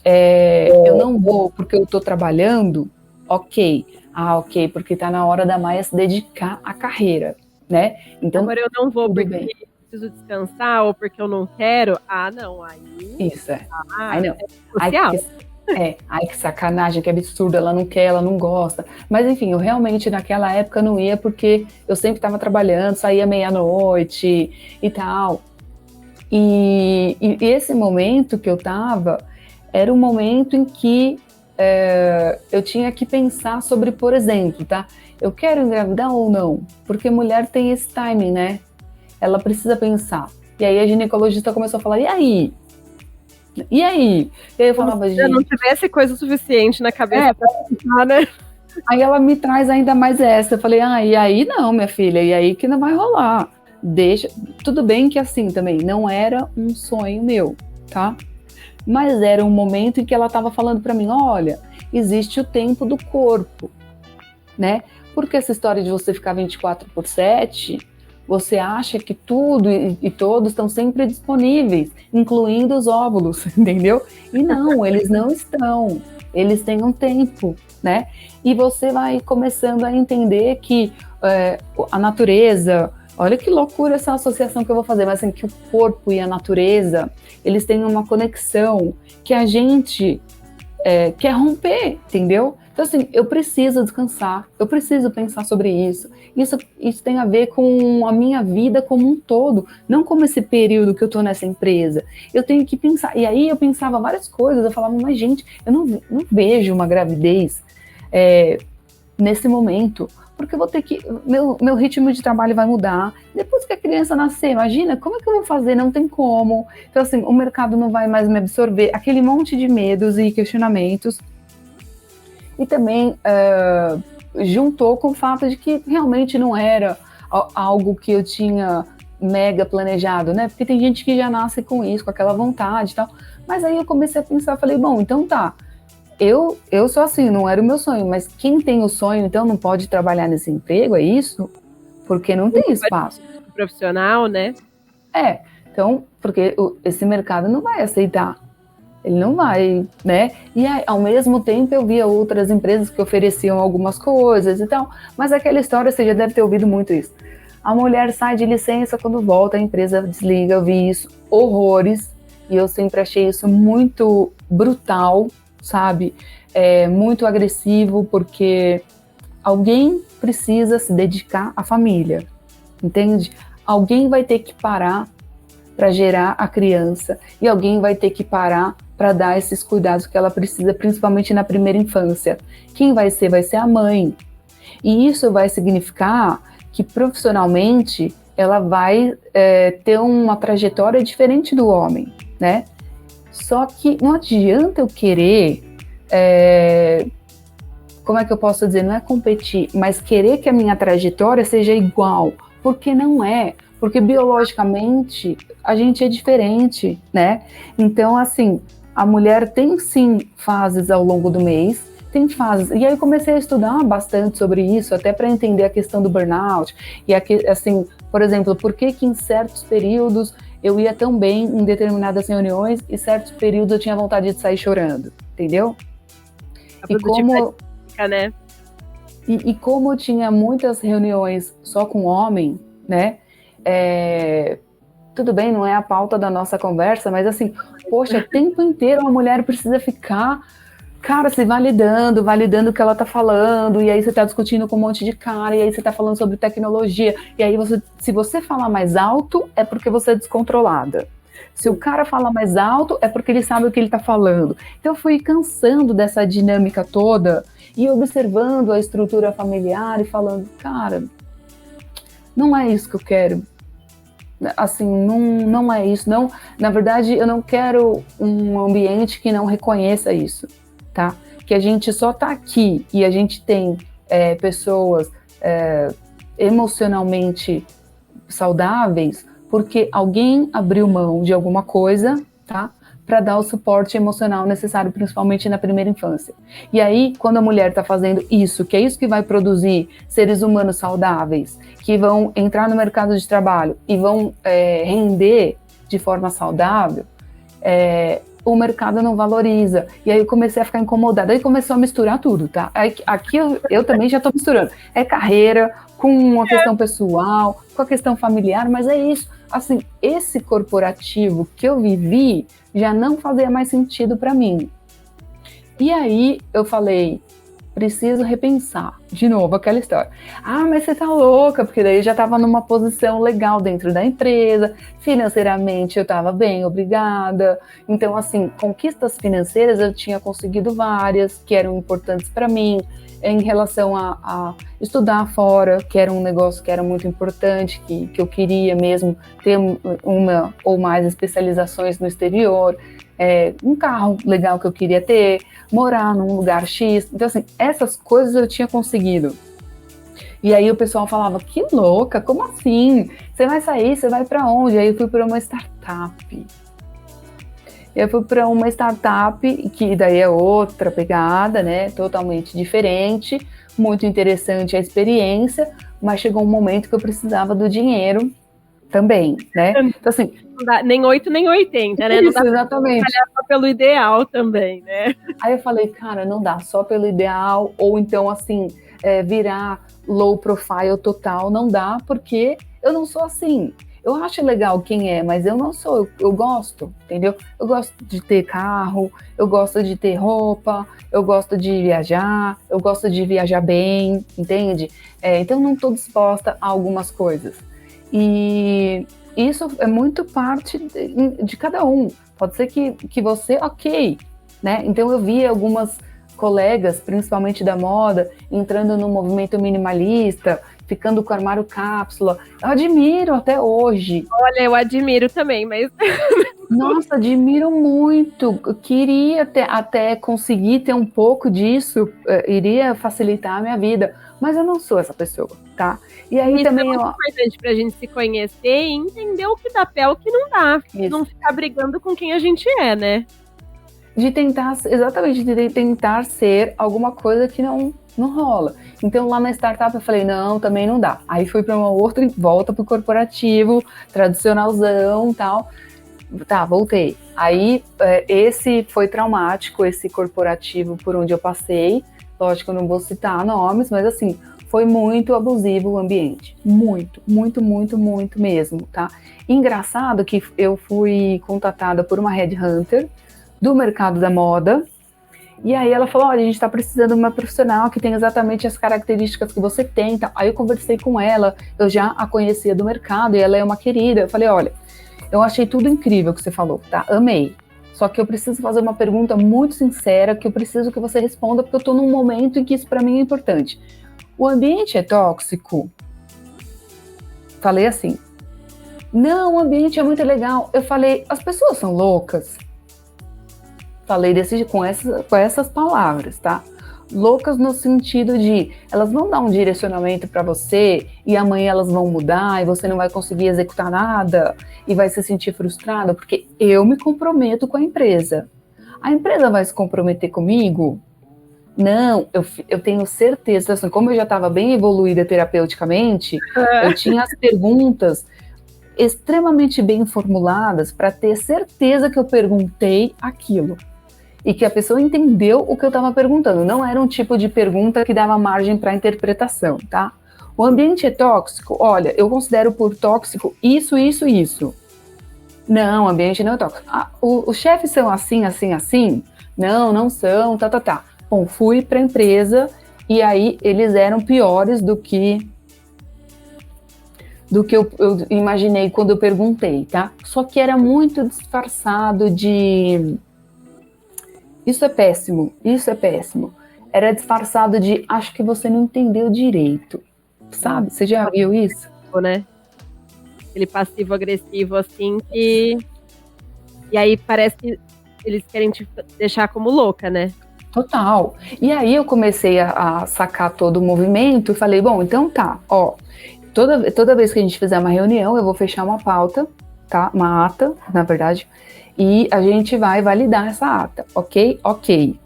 eu não vou porque eu estou trabalhando, ok. Ok, porque está na hora da Maia se dedicar à carreira, né? Então, agora eu não vou porque bem. preciso descansar ou porque eu não quero. Não, aí... Isso, aí não. Social. Ai, que sacanagem, que absurdo, ela não quer, ela não gosta. Mas enfim, eu realmente naquela época não ia porque eu sempre estava trabalhando, saía meia-noite e tal. E esse momento que eu estava era um momento em que eu tinha que pensar sobre, por exemplo, tá? Eu quero engravidar ou não? Porque mulher tem esse timing, né? ela precisa pensar. E aí a ginecologista começou a falar, e aí? E aí? E aí eu falava, Se eu não tivesse coisa suficiente na cabeça pra pensar, né? Aí ela me traz ainda mais essa. Eu falei, e aí não, minha filha, e aí que não vai rolar. Deixa. Tudo bem que assim também, não era um sonho meu, tá? Mas era um momento em que ela estava falando para mim, olha, existe o tempo do corpo, né? Porque essa história de você ficar 24/7, você acha que tudo e todos estão sempre disponíveis, incluindo os óvulos, entendeu? E não, eles não estão. Eles têm um tempo, né? E você vai começando a entender que a natureza, olha que loucura essa associação que eu vou fazer, mas assim, que o corpo e a natureza, eles têm uma conexão que a gente quer romper, entendeu? Então assim, eu preciso descansar, eu preciso pensar sobre isso. Isso tem a ver com a minha vida como um todo, não como esse período que eu tô nessa empresa. Eu tenho que pensar, e aí eu pensava várias coisas, eu falava, mas gente, eu não vejo uma gravidez nesse momento, porque eu vou ter que, meu ritmo de trabalho vai mudar, depois que a criança nascer, imagina, como é que eu vou fazer? Não tem como. Então assim, o mercado não vai mais me absorver, aquele monte de medos e questionamentos. E também juntou com o fato de que realmente não era algo que eu tinha mega planejado, né? Porque tem gente que já nasce com isso, com aquela vontade e tal. Mas aí eu comecei a pensar, falei, bom, então tá, eu sou assim, não era o meu sonho, mas quem tem o sonho, então não pode trabalhar nesse emprego, é isso? Porque não tem espaço. Profissional, né? Então, porque esse mercado não vai aceitar. Ele não vai, né? E aí, ao mesmo tempo eu via outras empresas que ofereciam algumas coisas e tal, mas aquela história, você já deve ter ouvido muito isso. A mulher sai de licença, quando volta a empresa desliga, eu vi isso, horrores, e eu sempre achei isso muito brutal, sabe? Muito agressivo, porque alguém precisa se dedicar à família, entende? Alguém vai ter que parar para gerar a criança e alguém vai ter que parar para dar esses cuidados que ela precisa, principalmente na primeira infância. Quem vai ser? Vai ser a mãe. E isso vai significar que profissionalmente ela vai ter uma trajetória diferente do homem, né? Só que não adianta eu querer, como é que eu posso dizer? Não é competir, mas querer que a minha trajetória seja igual, porque não é. Porque biologicamente a gente é diferente, né? Então, assim, a mulher tem sim fases ao longo do mês, tem fases. E aí eu comecei a estudar bastante sobre isso, até para entender a questão do burnout. E aqui, assim, por exemplo, por que em certos períodos eu ia tão bem em determinadas reuniões e certos períodos eu tinha vontade de sair chorando, entendeu? E como, né? E como eu tinha muitas reuniões só com homem, né? Tudo bem, não é a pauta da nossa conversa, mas assim, poxa, o tempo inteiro a mulher precisa ficar, cara, se validando o que ela tá falando, e aí você tá discutindo com um monte de cara, e aí você tá falando sobre tecnologia, e aí se você falar mais alto, é porque você é descontrolada. Se o cara fala mais alto, é porque ele sabe o que ele tá falando. Então eu fui cansando dessa dinâmica toda, e observando a estrutura familiar, e falando, cara, não é isso que eu quero. Assim, não é isso. Não, na verdade, eu não quero um ambiente que não reconheça isso, tá? Que a gente só tá aqui e a gente tem pessoas emocionalmente saudáveis porque alguém abriu mão de alguma coisa, tá? Para dar o suporte emocional necessário, principalmente na primeira infância. E aí, quando a mulher está fazendo isso, que é isso que vai produzir seres humanos saudáveis, que vão entrar no mercado de trabalho e vão render de forma saudável, o mercado não valoriza. E aí eu comecei a ficar incomodada, aí começou a misturar tudo, tá? Aqui eu também já estou misturando. É carreira, com a questão pessoal, com a questão familiar, mas é isso. Assim, esse corporativo que eu vivi já não fazia mais sentido para mim. E aí eu falei, preciso repensar. De novo, aquela história. Mas você tá louca, porque daí eu já estava numa posição legal dentro da empresa, financeiramente eu estava bem, obrigada. Então, assim, conquistas financeiras eu tinha conseguido várias, que eram importantes para mim. em relação a estudar fora, que era um negócio que era muito importante, que eu queria mesmo ter uma ou mais especializações no exterior, um carro legal que eu queria ter, morar num lugar X. Então, assim, essas coisas eu tinha conseguido. E aí o pessoal falava, que louca, como assim? Você vai sair, você vai para onde? Aí eu fui para uma startup. Eu fui para uma startup, que daí é outra pegada, né? Totalmente diferente, muito interessante a experiência, mas chegou um momento que eu precisava do dinheiro também, né? Então, assim... Não dá nem 8 nem 80, né? Isso, não dá exatamente. Pra trabalhar só pelo ideal também, né? Aí eu falei, cara, não dá só pelo ideal, ou então, assim, virar low profile total, não dá, porque eu não sou assim. Eu acho legal quem é, mas eu não sou, eu gosto, entendeu? Eu gosto de ter carro, eu gosto de ter roupa, eu gosto de viajar, eu gosto de viajar bem, entende? Então não estou disposta a algumas coisas. E isso é muito parte de cada um. Pode ser que você, ok, né? Então eu vi algumas colegas, principalmente da moda, entrando no movimento minimalista, ficando com o armário cápsula. Eu admiro até hoje. Olha, eu admiro também, mas... Nossa, admiro muito. Eu queria até conseguir ter um pouco disso, iria facilitar a minha vida, mas eu não sou essa pessoa, tá? E aí isso também é muito importante pra gente se conhecer e entender o que dá pé, o que não dá. Isso. Não ficar brigando com quem a gente é, né? De tentar, exatamente, de tentar ser alguma coisa que não rola. Então lá na startup eu falei, não, também não dá. Aí fui para uma outra, volta pro corporativo, tradicionalzão e tal. Tá, voltei. Aí esse foi traumático, esse corporativo por onde eu passei. Lógico, eu não vou citar nomes, mas assim, foi muito abusivo o ambiente. Muito, muito, muito, muito mesmo, tá? Engraçado que eu fui contatada por uma headhunter do mercado da moda, e aí ela falou, olha, a gente está precisando de uma profissional que tem exatamente as características que você tem, tá? Aí eu conversei com ela, eu já a conhecia do mercado, e ela é uma querida, eu falei, olha, eu achei tudo incrível que você falou, tá? Amei, só que eu preciso fazer uma pergunta muito sincera, que eu preciso que você responda, porque eu tô num momento em que isso para mim é importante. O ambiente é tóxico? Falei assim. Não, o ambiente é muito legal. Eu falei, as pessoas são loucas? Falei com essas palavras, tá? Loucas no sentido de elas vão dar um direcionamento para você e amanhã elas vão mudar e você não vai conseguir executar nada e vai se sentir frustrada, porque eu me comprometo com a empresa. A empresa vai se comprometer comigo? Não, eu tenho certeza, assim, como eu já estava bem evoluída terapeuticamente, eu tinha as perguntas extremamente bem formuladas para ter certeza que eu perguntei aquilo. E que a pessoa entendeu o que eu estava perguntando. Não era um tipo de pergunta que dava margem para interpretação, tá? O ambiente é tóxico? Olha, eu considero por tóxico isso, isso, isso. Não, o ambiente não é tóxico. Os chefes são assim, assim, assim? Não, não são, tá. Bom, fui para a empresa e aí eles eram piores do que eu imaginei quando eu perguntei, tá? Só que era muito disfarçado de... Isso é péssimo. Era disfarçado de, acho que você não entendeu direito, sabe? Você já viu isso? Né? Aquele passivo-agressivo, assim, que... E aí parece que eles querem te deixar como louca, né? Total. E aí eu comecei a sacar todo o movimento e falei, bom, então tá, ó, toda vez que a gente fizer uma reunião, eu vou fechar uma pauta, tá? Uma ata, na verdade, e a gente vai validar essa ata, ok? Ok,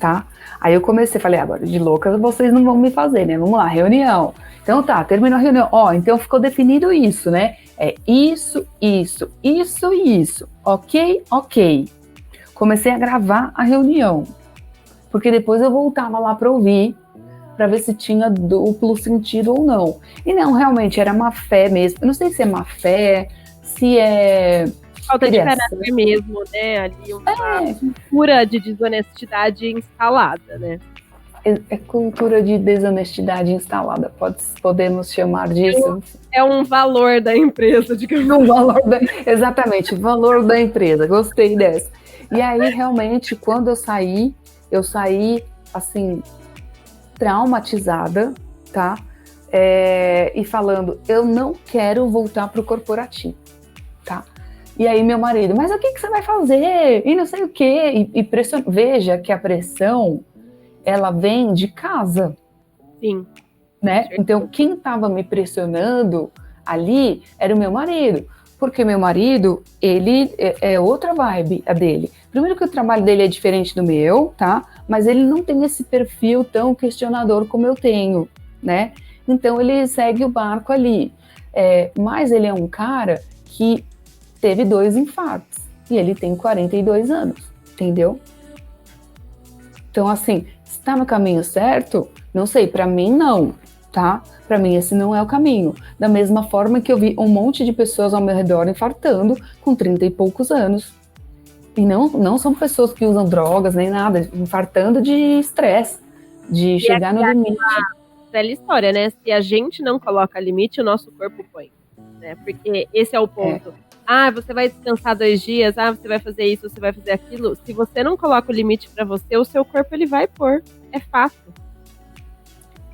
tá? Aí eu comecei, falei, agora de louca vocês não vão me fazer, né? Vamos lá, reunião. Então tá, terminou a reunião. Ó, então ficou definido isso, né? É isso, isso, isso e isso. Ok? Ok. Comecei a gravar a reunião, porque depois eu voltava lá para ouvir, para ver se tinha duplo sentido ou não. E não, realmente, era má fé mesmo. Eu não sei se é má fé, se é... Falta de caráter mesmo, né? Ali uma cultura de desonestidade instalada, né? É cultura de desonestidade instalada, podemos chamar disso. É um valor da empresa, digamos. Exatamente, o valor da empresa, gostei dessa. E aí, realmente, quando eu saí, assim, traumatizada, tá? E falando, eu não quero voltar pro corporativo, tá? E aí meu marido, mas o que você vai fazer? E não sei o quê. E veja que a pressão, ela vem de casa. Sim. Né? Então, quem estava me pressionando ali era o meu marido. Porque meu marido, ele é outra vibe, a dele. Primeiro que o trabalho dele é diferente do meu, tá? Mas ele não tem esse perfil tão questionador como eu tenho, né? Então, ele segue o barco ali. Mas ele é um cara que teve 2 infartos. E ele tem 42 anos, entendeu? Então, assim, está no caminho certo? Não sei, para mim não, tá? Para mim esse não é o caminho. Da mesma forma que eu vi um monte de pessoas ao meu redor infartando com 30 e poucos anos. E não são pessoas que usam drogas nem nada, infartando de estresse, de chegar no limite. Velha história, né? Se a gente não coloca limite, o nosso corpo põe, né? Porque esse é o ponto. Você vai descansar 2 dias, você vai fazer isso, você vai fazer aquilo. Se você não coloca o limite para você, o seu corpo ele vai pôr. É fácil.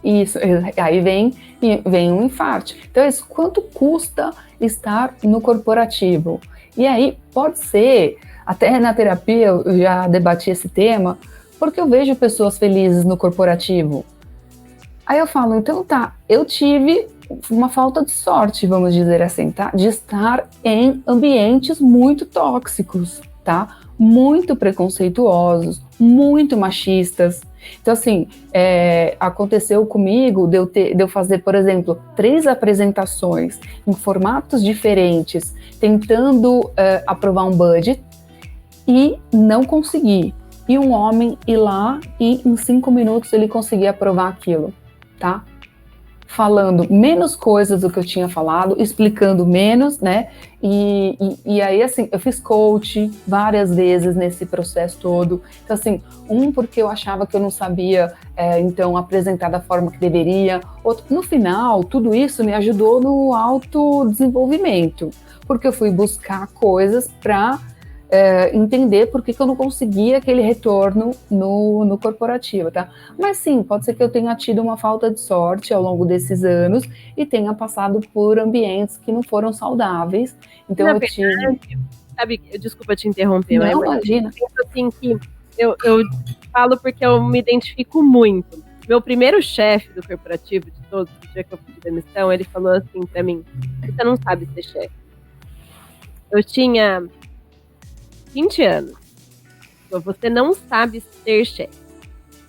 Isso, aí vem um infarto. Então, quanto custa estar no corporativo? E aí, pode ser, até na terapia eu já debati esse tema, porque eu vejo pessoas felizes no corporativo. Aí eu falo, então tá, eu tive uma falta de sorte, vamos dizer assim, tá? De estar em ambientes muito tóxicos, tá? Muito preconceituosos, muito machistas. Então, assim, aconteceu comigo de eu fazer, por exemplo, 3 apresentações em formatos diferentes, tentando aprovar um budget e não consegui. E um homem ir lá e em 5 minutos ele conseguia aprovar aquilo, tá? Falando menos coisas do que eu tinha falado, explicando menos, né? E aí, assim, eu fiz coach várias vezes nesse processo todo. Então, assim, porque eu achava que eu não sabia, então, apresentar da forma que deveria. Outro, no final, tudo isso me ajudou no autodesenvolvimento, porque eu fui buscar coisas para entender por que eu não conseguia aquele retorno no corporativo, tá? Mas sim, pode ser que eu tenha tido uma falta de sorte ao longo desses anos e tenha passado por ambientes que não foram saudáveis. Então na verdade, sabe, desculpa te interromper, não, imagina. Eu penso assim que eu falo porque eu me identifico muito. Meu primeiro chefe do corporativo, de todos, no dia que eu pedi demissão, ele falou assim pra mim: você não sabe ser chefe. Eu tinha 20 anos. Você não sabe ser chefe.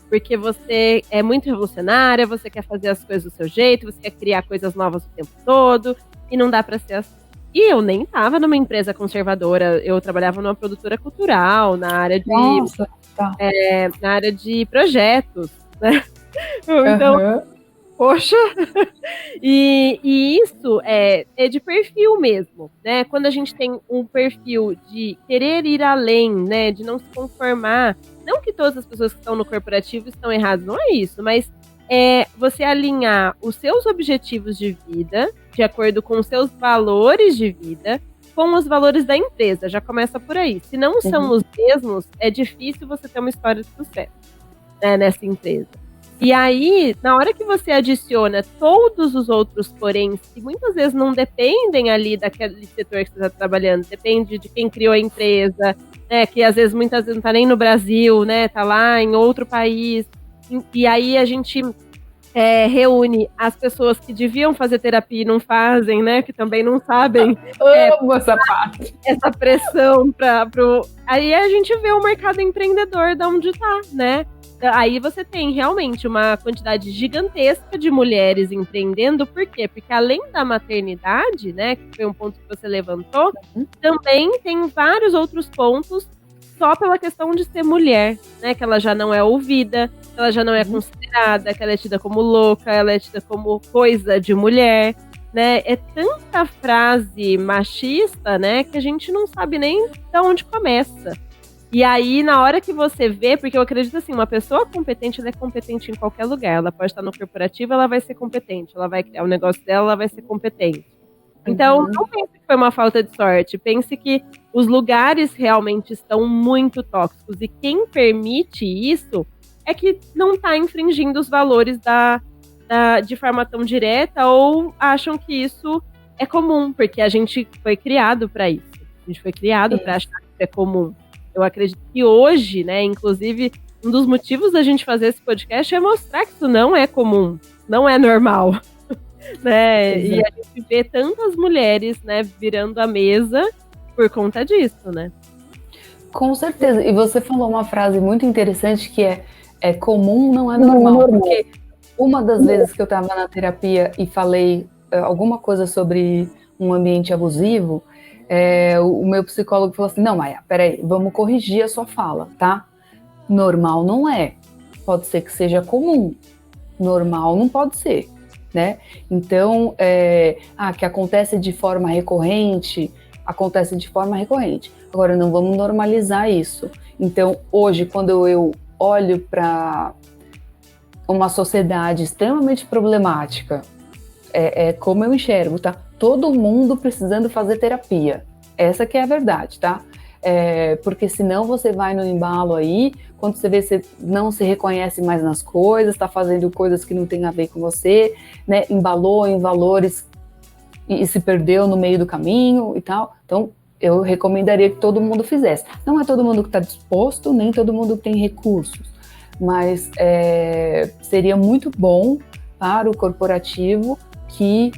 Porque você é muito revolucionária, você quer fazer as coisas do seu jeito, você quer criar coisas novas o tempo todo, e não dá pra ser assim. E eu nem estava numa empresa conservadora, eu trabalhava numa produtora cultural, na área de, na área de projetos, né? Então, poxa, e isso é de perfil mesmo, né? Quando a gente tem um perfil de querer ir além, né? De não se conformar, não que todas as pessoas que estão no corporativo estão erradas, não é isso, mas você alinhar os seus objetivos de vida de acordo com os seus valores de vida com os valores da empresa, já começa por aí. Se não são os mesmos, é difícil você ter uma história de sucesso, né, nessa empresa. E aí, na hora que você adiciona todos os outros poréns, que muitas vezes não dependem ali daquele setor que você está trabalhando, depende de quem criou a empresa, né, que às vezes, muitas vezes não está nem no Brasil, né, tá lá em outro país, e aí a gente reúne as pessoas que deviam fazer terapia e não fazem, né, que também não sabem. Amo essa parte. Essa pressão Aí a gente vê o mercado empreendedor de onde tá, né? Aí você tem realmente uma quantidade gigantesca de mulheres empreendendo. Por quê? Porque além da maternidade, né, que foi um ponto que você levantou, também tem vários outros pontos só pela questão de ser mulher, né, que ela já não é ouvida, que ela já não é considerada, que ela é tida como louca, ela é tida como coisa de mulher, né? É tanta frase machista, né, que a gente não sabe nem de onde começa. E aí, na hora que você vê, porque eu acredito assim, uma pessoa competente, ela é competente em qualquer lugar. Ela pode estar no corporativo, ela vai ser competente. Ela vai criar o negócio dela, ela vai ser competente. Então, não pense que foi uma falta de sorte. Pense que os lugares realmente estão muito tóxicos. E quem permite isso é que não está infringindo os valores de forma tão direta, ou acham que isso é comum, porque a gente foi criado para isso. A gente foi criado para achar que isso é comum. Eu acredito que hoje, né, inclusive, um dos motivos da gente fazer esse podcast é mostrar que isso não é comum, não é normal. Né? E a gente vê tantas mulheres, né, virando a mesa por conta disso, né? Com certeza. E você falou uma frase muito interessante que é comum, não é normal. Porque uma das vezes que eu estava na terapia e falei alguma coisa sobre um ambiente abusivo, o meu psicólogo falou assim, não, Maia, peraí, vamos corrigir a sua fala, tá? Normal não é. Pode ser que seja comum. Normal não pode ser, né? Então, que acontece de forma recorrente, acontece de forma recorrente. Agora, não vamos normalizar isso. Então, hoje, quando eu olho para uma sociedade extremamente problemática, como eu enxergo, tá? Todo mundo precisando fazer terapia. Essa que é a verdade, tá? Porque senão você vai no embalo aí, quando você vê, você não se reconhece mais nas coisas, está fazendo coisas que não tem a ver com você, né? Embalou em valores e se perdeu no meio do caminho e tal. Então, eu recomendaria que todo mundo fizesse. Não é todo mundo que está disposto, nem todo mundo que tem recursos, mas seria muito bom para o corporativo que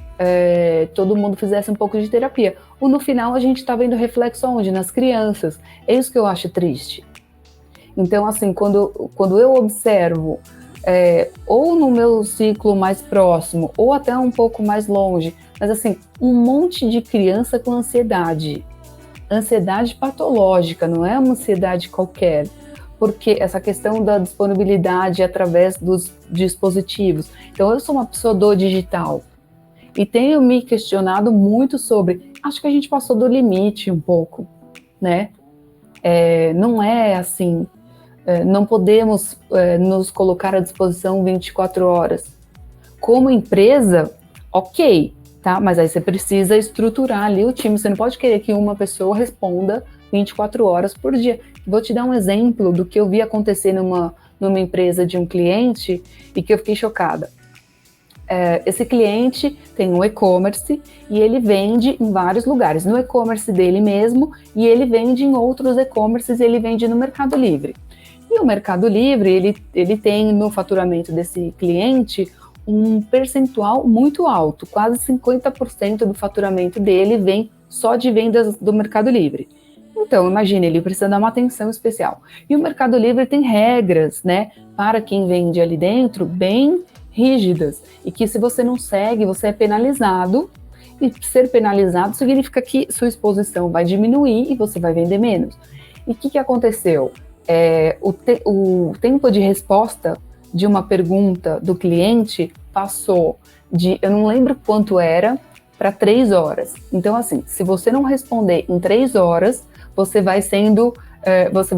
todo mundo fizesse um pouco de terapia. Ou no final a gente está vendo reflexo aonde? Nas crianças. É isso que eu acho triste. Então, assim, quando eu observo, ou no meu ciclo mais próximo, ou até um pouco mais longe, mas assim, um monte de criança com ansiedade. Ansiedade patológica, não é uma ansiedade qualquer. Porque essa questão da disponibilidade através dos dispositivos. Então, eu sou uma pessoa do digital e tenho me questionado muito sobre, acho que a gente passou do limite um pouco, né? Não é assim, não podemos nos colocar à disposição 24 horas. Como empresa, ok, tá? Mas aí você precisa estruturar ali o time, você não pode querer que uma pessoa responda 24 horas por dia. Vou te dar um exemplo do que eu vi acontecer numa empresa de um cliente e que eu fiquei chocada. Esse cliente tem um e-commerce e ele vende em vários lugares, no e-commerce dele mesmo, e ele vende em outros e-commerces, ele vende no Mercado Livre. E o Mercado Livre, ele tem no faturamento desse cliente um percentual muito alto, quase 50% do faturamento dele vem só de vendas do Mercado Livre. Então, imagine, ele precisa dar uma atenção especial. E o Mercado Livre tem regras, né, para quem vende ali dentro, bem rígidas, e que se você não segue, você é penalizado, e ser penalizado significa que sua exposição vai diminuir e você vai vender menos. E o que aconteceu? O tempo de resposta de uma pergunta do cliente passou de, eu não lembro quanto era, para 3 horas. Então, assim, se você não responder em 3 horas, você vai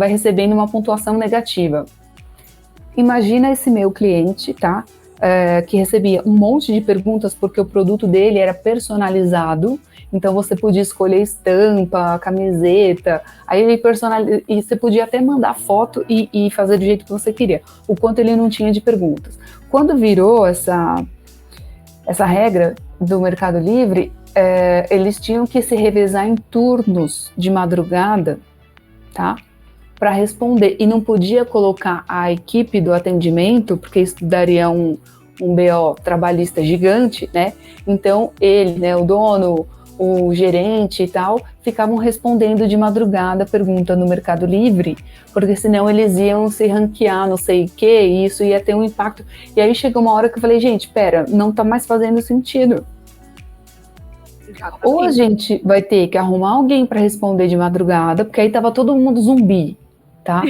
recebendo uma pontuação negativa. Imagina esse meu cliente, tá? Que recebia um monte de perguntas porque o produto dele era personalizado, então você podia escolher estampa, camiseta, aí ele e você podia até mandar foto e fazer do jeito que você queria, o quanto ele não tinha de perguntas. Quando virou essa regra do Mercado Livre, eles tinham que se revezar em turnos de madrugada, tá? Para responder, e não podia colocar a equipe do atendimento, porque isso daria um BO trabalhista gigante, né? Então ele, né, o dono, o gerente e tal, ficavam respondendo de madrugada pergunta no Mercado Livre, porque senão eles iam se ranquear, não sei o que, e isso ia ter um impacto. E aí chegou uma hora que eu falei, gente, pera, não tá mais fazendo sentido. Ou a gente vai ter que arrumar alguém para responder de madrugada, porque aí tava todo mundo zumbi, tá?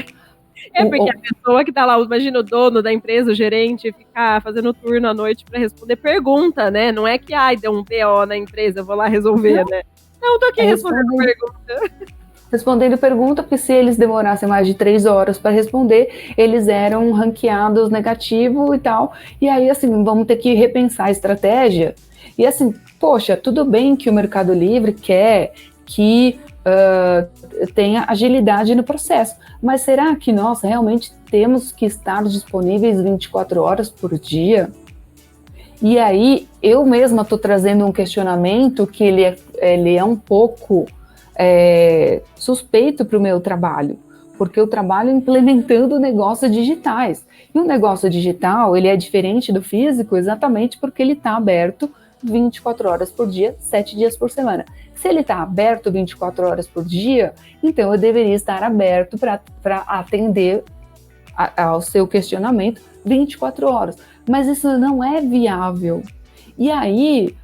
Porque a pessoa que tá lá, imagina o dono da empresa, o gerente, ficar fazendo turno à noite para responder pergunta, né? Não é que, deu um BO na empresa, eu vou lá resolver, né? Não, tô aqui respondendo pergunta. Respondendo pergunta, porque se eles demorassem mais de 3 horas para responder, eles eram ranqueados negativo e tal. E aí, assim, vamos ter que repensar a estratégia. E assim, poxa, tudo bem que o Mercado Livre quer que tenha agilidade no processo. Mas será que nós realmente temos que estar disponíveis 24 horas por dia? E aí, eu mesma estou trazendo um questionamento que ele é um pouco suspeito para o meu trabalho, porque eu trabalho implementando negócios digitais. E o negócio digital, ele é diferente do físico exatamente porque ele está aberto 24 horas por dia, 7 dias por semana. Se ele está aberto 24 horas por dia, então eu deveria estar aberto para atender ao seu questionamento 24 horas. Mas isso não é viável. E aí,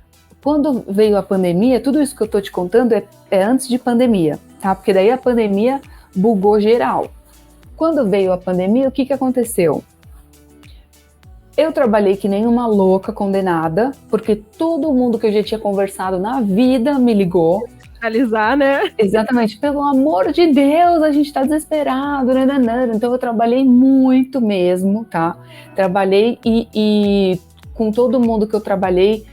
quando veio a pandemia, tudo isso que eu estou te contando é antes de pandemia, tá? Porque daí a pandemia bugou geral. Quando veio a pandemia, o que aconteceu? Eu trabalhei que nem uma louca condenada, porque todo mundo que eu já tinha conversado na vida me ligou. Realizar, né? Exatamente, pelo amor de Deus, a gente tá desesperado, né? Então eu trabalhei muito mesmo, tá? Trabalhei e com todo mundo que eu trabalhei,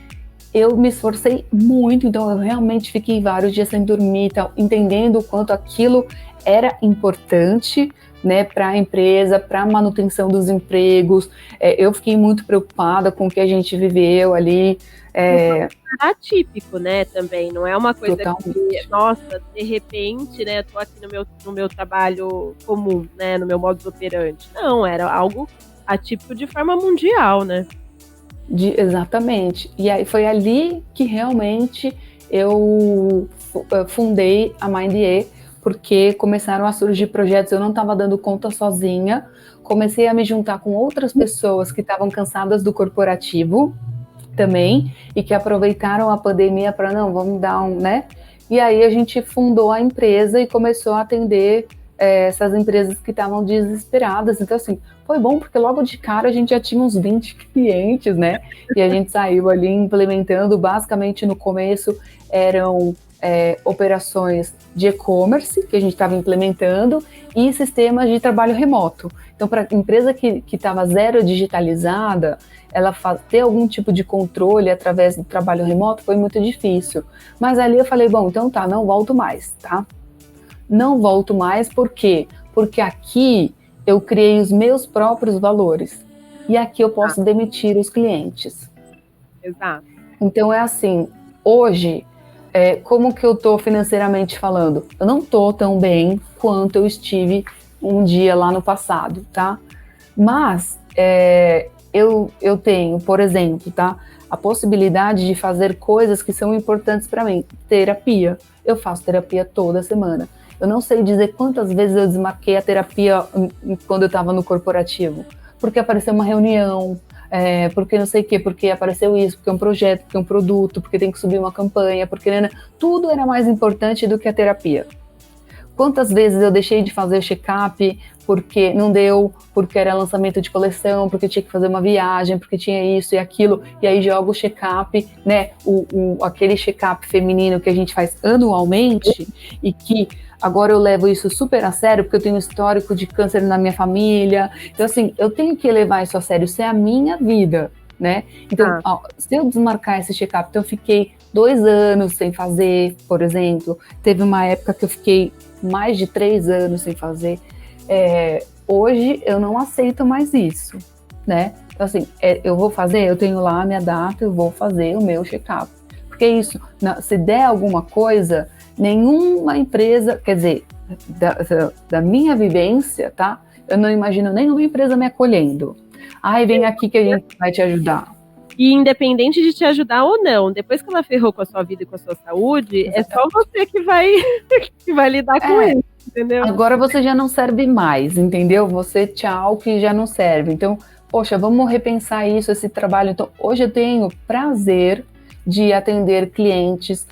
eu me esforcei muito, então eu realmente fiquei vários dias sem dormir, tal, entendendo o quanto aquilo era importante, né, para a empresa, para a manutenção dos empregos. Eu fiquei muito preocupada com o que a gente viveu ali. Atípico, né, também, não é uma coisa Totalmente. que, nossa, de repente, né, eu tô aqui no meu trabalho comum, né, no meu modus operandi. Não, era algo atípico de forma mundial, né? Exatamente. E aí foi ali que realmente eu fundei a MindE, porque começaram a surgir projetos, eu não estava dando conta sozinha, comecei a me juntar com outras pessoas que estavam cansadas do corporativo também, e que aproveitaram a pandemia para, não, vamos dar né? E aí a gente fundou a empresa e começou a atender essas empresas que estavam desesperadas. Então, assim, foi bom porque logo de cara a gente já tinha uns 20 clientes, né? E a gente saiu ali implementando, basicamente no começo eram operações de e-commerce que a gente estava implementando e sistemas de trabalho remoto. Então, para a empresa que estava zero digitalizada, ela ter algum tipo de controle através do trabalho remoto foi muito difícil. Mas ali eu falei, bom, então tá, não volto mais, tá? Não volto mais, por quê? Porque aqui eu criei os meus próprios valores. E aqui eu posso demitir os clientes. Exato. Então é assim, hoje, como que eu tô financeiramente falando? Eu não tô tão bem quanto eu estive um dia lá no passado, tá? Mas eu tenho, por exemplo, tá? A possibilidade de fazer coisas que são importantes para mim. Terapia. Eu faço terapia toda semana. Eu não sei dizer quantas vezes eu desmarquei a terapia quando eu estava no corporativo. Porque apareceu uma reunião, porque não sei o quê, porque apareceu isso, porque é um projeto, porque é um produto, porque tem que subir uma campanha, porque tudo era mais importante do que a terapia. Quantas vezes eu deixei de fazer o check-up porque não deu, porque era lançamento de coleção, porque tinha que fazer uma viagem, porque tinha isso e aquilo, e aí jogo o check-up, né, aquele check-up feminino que a gente faz anualmente, e que agora eu levo isso super a sério, porque eu tenho um histórico de câncer na minha família, então assim, eu tenho que levar isso a sério, isso é a minha vida, né, então se eu desmarcar esse check-up, então eu fiquei 2 anos sem fazer, por exemplo, teve uma época que eu fiquei mais de 3 anos sem fazer. Hoje eu não aceito mais isso, né? Então, assim, eu vou fazer, eu tenho lá a minha data, eu vou fazer o meu check-up. Porque isso, se der alguma coisa, nenhuma empresa, quer dizer, da minha vivência, tá? Eu não imagino nenhuma empresa me acolhendo. Ai, vem aqui que a gente vai te ajudar. E independente de te ajudar ou não, depois que ela ferrou com a sua vida e com a sua saúde, é só você que vai lidar com isso, entendeu? Agora você já não serve mais, entendeu? Você, tchau, que já não serve. Então, poxa, vamos repensar isso, esse trabalho. Então, hoje eu tenho prazer de atender clientes,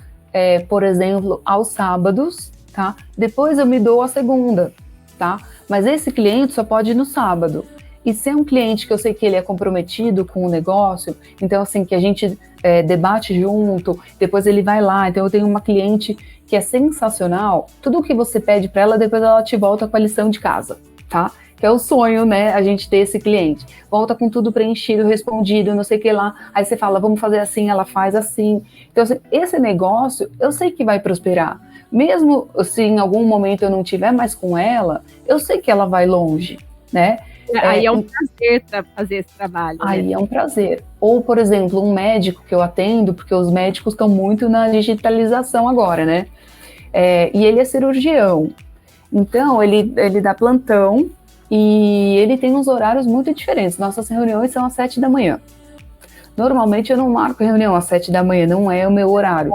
por exemplo, aos sábados, tá? Depois eu me dou a segunda, tá? Mas esse cliente só pode ir no sábado. E se é um cliente que eu sei que ele é comprometido com o negócio, então assim, que a gente debate junto, depois ele vai lá, então eu tenho uma cliente que é sensacional, tudo o que você pede para ela, depois ela te volta com a lição de casa, tá? Que é o sonho, né, a gente ter esse cliente. Volta com tudo preenchido, respondido, não sei o que lá, aí você fala, vamos fazer assim, ela faz assim. Então assim, esse negócio, eu sei que vai prosperar, mesmo se em algum momento eu não estiver mais com ela, eu sei que ela vai longe, né? Aí é um prazer fazer esse trabalho. Aí né? é um prazer. Ou, por exemplo, um médico que eu atendo, porque os médicos estão muito na digitalização agora, né? E ele é cirurgião. Então, ele dá plantão e ele tem uns horários muito diferentes. Nossas reuniões são às 7 da manhã. Normalmente eu não marco reunião às 7 da manhã, não é o meu horário.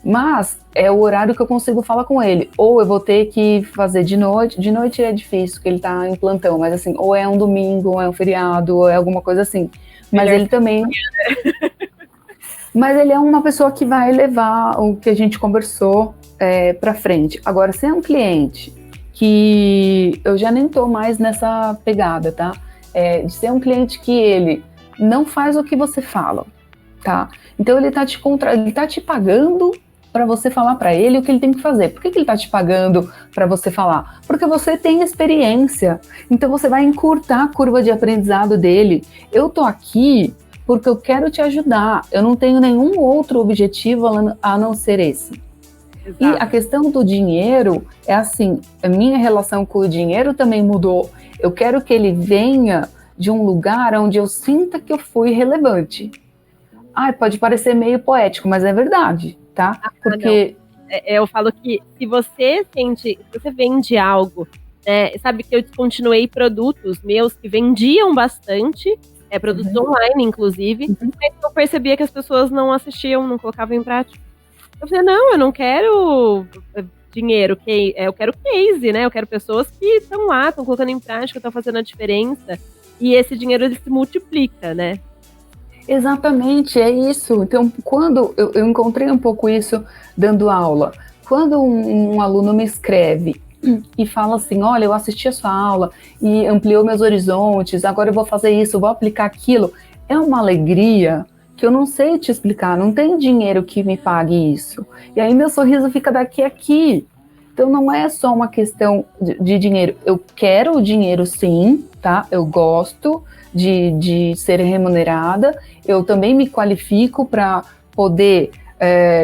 Mas é o horário que eu consigo falar com ele. Ou eu vou ter que fazer de noite. De noite é difícil, porque ele tá em plantão. Mas assim, ou é um domingo, ou é um feriado, ou é alguma coisa assim. Mas Melhor ele também... Mas ele é uma pessoa que vai levar o que a gente conversou para frente. Agora, se é um cliente que eu já nem tô mais nessa pegada, tá? De ser um cliente que ele não faz o que você fala, tá? Então ele tá te pagando para você falar para ele o que ele tem que fazer. Por que ele tá te pagando para você falar? Porque você tem experiência. Então você vai encurtar a curva de aprendizado dele. Eu tô aqui porque eu quero te ajudar. Eu não tenho nenhum outro objetivo a não ser esse. Exato. E a questão do dinheiro é assim, a minha relação com o dinheiro também mudou. Eu quero que ele venha de um lugar onde eu sinta que eu fui relevante. Pode parecer meio poético, mas é verdade, tá? Porque eu falo que se você vende algo, né, sabe que eu descontinuei produtos meus que vendiam bastante, produtos online, inclusive, mas eu percebia que as pessoas não assistiam, não colocavam em prática. Eu falei, não, eu não quero dinheiro, eu quero case, né? Eu quero pessoas que estão lá, estão colocando em prática, estão fazendo a diferença, e esse dinheiro ele se multiplica, né? Exatamente, é isso. Então, quando eu encontrei um pouco isso dando aula, quando um aluno me escreve e fala assim, olha, eu assisti a sua aula e ampliou meus horizontes, agora eu vou fazer isso, eu vou aplicar aquilo, é uma alegria que eu não sei te explicar, não tem dinheiro que me pague isso. E aí meu sorriso fica daqui a aqui. Então não é só uma questão de dinheiro, eu quero o dinheiro sim, tá? Eu gosto de ser remunerada, eu também me qualifico para poder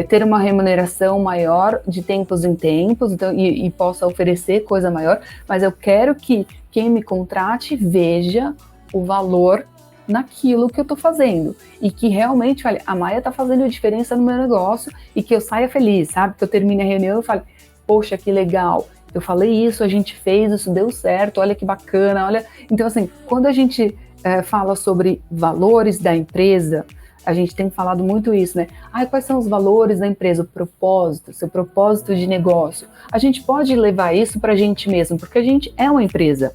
ter uma remuneração maior de tempos em tempos, então, e possa oferecer coisa maior, mas eu quero que quem me contrate veja o valor naquilo que eu estou fazendo, e que realmente, olha, a Maia está fazendo diferença no meu negócio, e que eu saia feliz, sabe? Que eu termine a reunião e fale, poxa, que legal, eu falei isso, a gente fez, isso deu certo, olha que bacana, olha... Então, assim, quando a gente fala sobre valores da empresa, a gente tem falado muito isso, né? Quais são os valores da empresa? O propósito, seu propósito de negócio. A gente pode levar isso para a gente mesmo, porque a gente é uma empresa.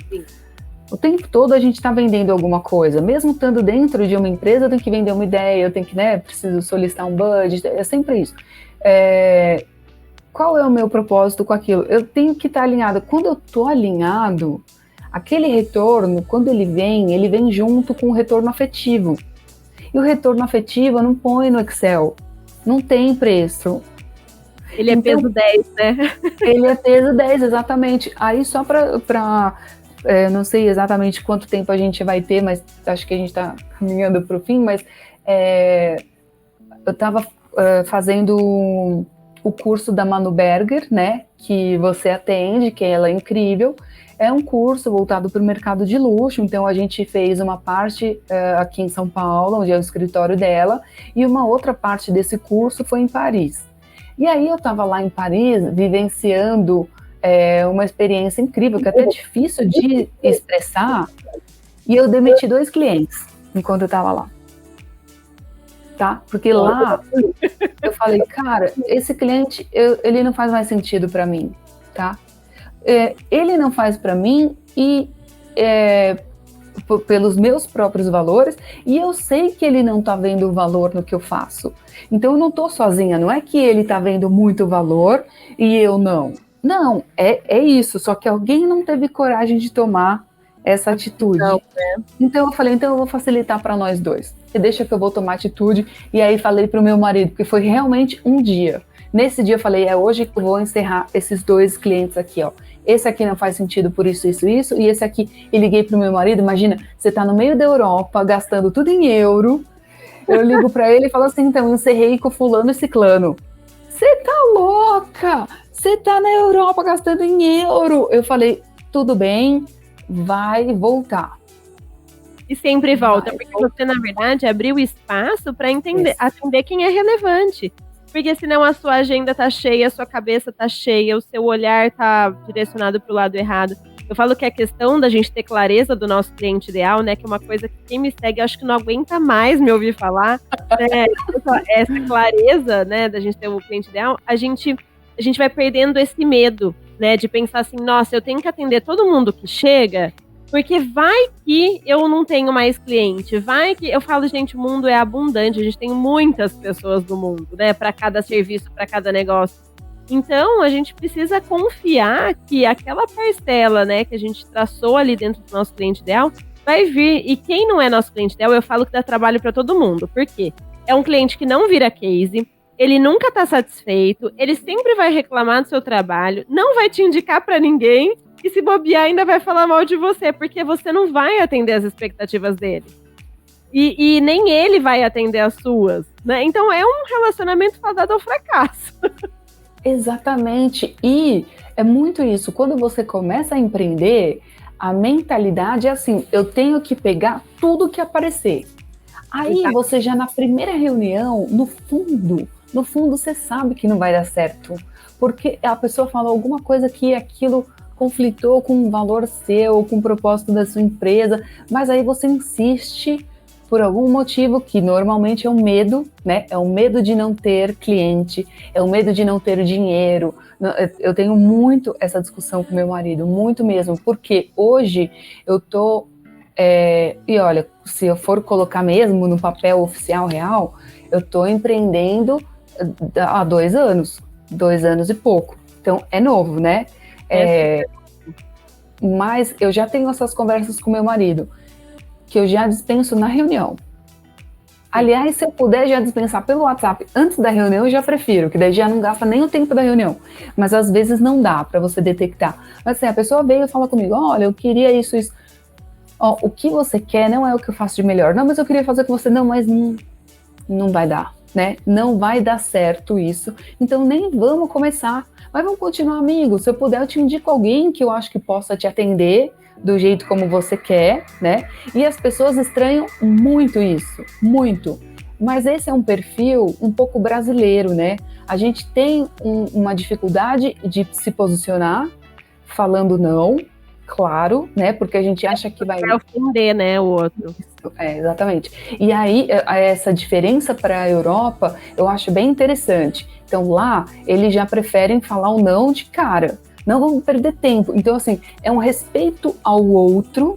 Sim. O tempo todo a gente está vendendo alguma coisa. Mesmo estando dentro de uma empresa, eu tenho que vender uma ideia, eu tenho que, preciso solicitar um budget, é sempre isso. Qual é o meu propósito com aquilo? Eu tenho que estar alinhado. Quando eu estou alinhado, aquele retorno, quando ele vem junto com o retorno afetivo. E o retorno afetivo eu não põe no Excel. Não tem preço. Ele é peso 10, né? Ele é peso 10, exatamente. Aí só para não sei exatamente quanto tempo a gente vai ter, mas acho que a gente está caminhando para o fim, mas eu estava fazendo o curso da Manu Berger, né? Que você atende, que ela é incrível. É um curso voltado para o mercado de luxo, então a gente fez uma parte aqui em São Paulo, onde é o escritório dela, e uma outra parte desse curso foi em Paris. E aí eu estava lá em Paris, vivenciando uma experiência incrível, que é até difícil de expressar, e eu demiti 2 clientes enquanto eu estava lá. Tá? Porque lá eu falei, cara, esse cliente, ele não faz mais sentido para mim, tá? Ele não faz para mim e pelos meus próprios valores, e eu sei que ele não está vendo o valor no que eu faço. Então eu não estou sozinha, não é que ele está vendo muito valor e eu não. Não, é isso, só que alguém não teve coragem de tomar essa atitude. Não, né? Então eu falei, então eu vou facilitar para nós dois. E deixa que eu vou tomar atitude. E aí falei pro meu marido, porque foi realmente um dia. Nesse dia eu falei, é hoje que eu vou encerrar esses 2 clientes aqui, ó. Esse aqui não faz sentido por isso, isso, isso. E esse aqui, e liguei pro meu marido, imagina, você tá no meio da Europa, gastando tudo em euro. Eu ligo para ele e falo assim, então, eu encerrei com fulano e ciclano. você tá louca? Você tá na Europa gastando em euro. Eu falei, tudo bem, vai voltar. E sempre volta, porque você, na verdade, abriu espaço para atender quem é relevante. Porque senão a sua agenda tá cheia, a sua cabeça tá cheia, o seu olhar tá direcionado para o lado errado. Eu falo que a questão da gente ter clareza do nosso cliente ideal, né, que é uma coisa que quem me segue, eu acho que não aguenta mais me ouvir falar, né, essa clareza, né, da gente ter o cliente ideal, a gente vai perdendo esse medo, né, de pensar assim, nossa, eu tenho que atender todo mundo que chega, porque vai que eu não tenho mais cliente, vai que eu falo, gente, o mundo é abundante, a gente tem muitas pessoas no mundo, né, para cada serviço, para cada negócio. Então, a gente precisa confiar que aquela parcela, né, que a gente traçou ali dentro do nosso cliente ideal, vai vir. E quem não é nosso cliente ideal, eu falo que dá trabalho para todo mundo. Por quê? É um cliente que não vira case, ele nunca está satisfeito, ele sempre vai reclamar do seu trabalho, não vai te indicar para ninguém, e se bobear ainda vai falar mal de você, porque você não vai atender as expectativas dele. E nem ele vai atender as suas, né? Então, é um relacionamento fadado ao fracasso. Exatamente, e é muito isso, quando você começa a empreender, a mentalidade é assim, eu tenho que pegar tudo que aparecer. Aí você já na primeira reunião, no fundo você sabe que não vai dar certo, porque a pessoa falou alguma coisa que aquilo conflitou com um valor seu, com o propósito da sua empresa, mas aí você insiste por algum motivo que normalmente é um medo, né? É o medo de não ter cliente, é o medo de não ter dinheiro. Eu tenho muito essa discussão com meu marido, muito mesmo, porque hoje eu tô, e olha, se eu for colocar mesmo no papel oficial real, eu tô empreendendo há 2 anos, 2 anos e pouco. Então é novo, né? Mas eu já tenho essas conversas com meu marido, que eu já dispenso na reunião. Aliás, se eu puder já dispensar pelo WhatsApp antes da reunião, eu já prefiro, que daí já não gasta nem o tempo da reunião. Mas às vezes não dá para você detectar. Mas assim, a pessoa veio e fala comigo, olha, eu queria isso. Ó, o que você quer não é o que eu faço de melhor. Não, mas eu queria fazer com você. Não, mas não vai dar, né? Não vai dar certo isso. Então nem vamos começar. Mas vamos continuar amigos. Se eu puder, eu te indico alguém que eu acho que possa te atender do jeito como você quer, né? E as pessoas estranham muito isso, muito. Mas esse é um perfil um pouco brasileiro, né? A gente tem uma dificuldade de se posicionar falando não, claro, né? Porque a gente acha que vai ofender, né, o outro. Exatamente. E aí, essa diferença para a Europa, eu acho bem interessante. Então, lá, eles já preferem falar o não de cara. Não vamos perder tempo. Então, assim, é um respeito ao outro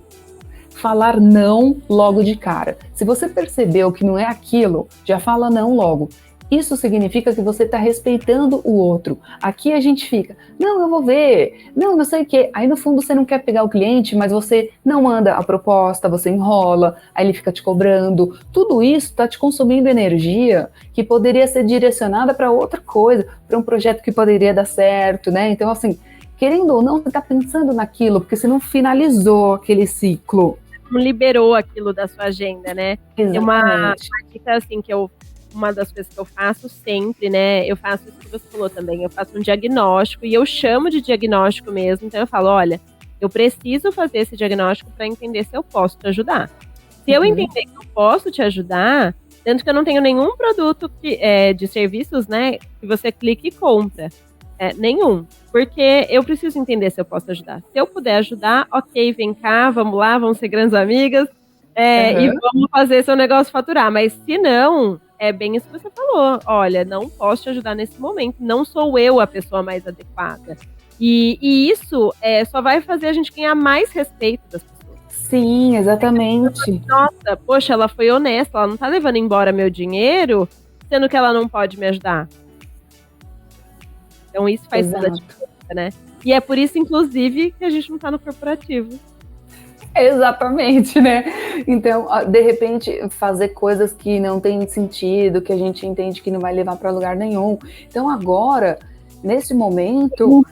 falar não logo de cara. Se você percebeu que não é aquilo, já fala não logo. Isso significa que você está respeitando o outro. Aqui a gente fica, não, eu vou ver, não sei o quê. Aí no fundo você não quer pegar o cliente, mas você não manda a proposta, você enrola, aí ele fica te cobrando. Tudo isso está te consumindo energia que poderia ser direcionada para outra coisa, para um projeto que poderia dar certo, né? Então, assim, querendo ou não, você está pensando naquilo, porque você não finalizou aquele ciclo. Não liberou aquilo da sua agenda, né? Exatamente. É uma dica, assim, uma das coisas que eu faço sempre, né? Eu faço isso que você falou também. Eu faço um diagnóstico e eu chamo de diagnóstico mesmo. Então eu falo, olha, eu preciso fazer esse diagnóstico para entender se eu posso te ajudar. Se eu entender que eu posso te ajudar, tanto que eu não tenho nenhum produto de serviços, né, que você clique e compra. Nenhum. Porque eu preciso entender se eu posso ajudar. Se eu puder ajudar, ok, vem cá, vamos lá, vamos ser grandes amigas. E vamos fazer seu negócio faturar. Mas se não, é bem isso que você falou. Olha, não posso te ajudar nesse momento. Não sou eu a pessoa mais adequada. E isso só vai fazer a gente ganhar mais respeito das pessoas. Sim, exatamente. Nossa, poxa, ela foi honesta. Ela não tá levando embora meu dinheiro, sendo que ela não pode me ajudar. Então isso faz toda a diferença, né? E é por isso, inclusive, que a gente não tá no corporativo. Exatamente, né? Então, de repente, fazer coisas que não tem sentido, que a gente entende que não vai levar para lugar nenhum. Então, agora, nesse momento,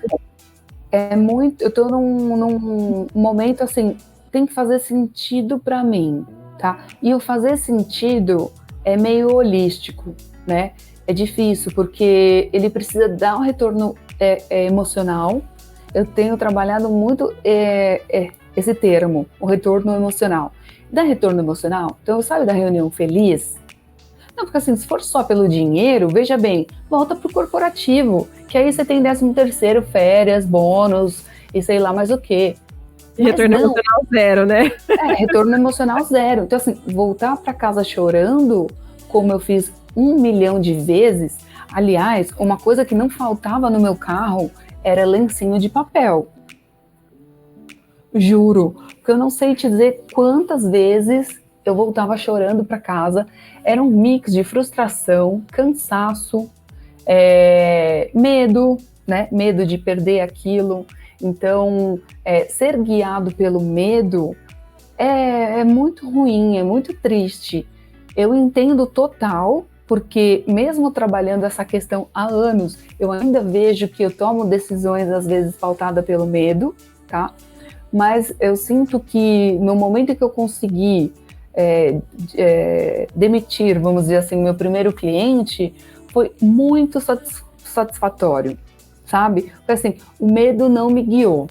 eu tô num momento assim, tem que fazer sentido para mim, tá? E o fazer sentido é meio holístico, né? é difícil, porque ele precisa dar um retorno emocional. Eu tenho trabalhado muito esse termo, o retorno emocional. Dá retorno emocional? Então, sabe da reunião feliz? Não, porque assim, se for só pelo dinheiro, veja bem, volta pro corporativo, que aí você tem 13º, férias, bônus e sei lá mais o quê. Retorno emocional zero, né? Retorno emocional zero. Então, assim, voltar para casa chorando, como eu fiz 1 milhão de vezes. Aliás, uma coisa que não faltava no meu carro era lencinho de papel. Juro, porque eu não sei te dizer quantas vezes eu voltava chorando para casa. Era um mix de frustração, cansaço, medo, né? Medo de perder aquilo. Então, ser guiado pelo medo é muito ruim, é muito triste. Eu entendo total, porque mesmo trabalhando essa questão há anos, eu ainda vejo que eu tomo decisões, às vezes, pautadas pelo medo, tá? Mas eu sinto que no momento que eu consegui demitir, vamos dizer assim, meu primeiro cliente, foi muito satisfatório, sabe? Porque assim, o medo não me guiou,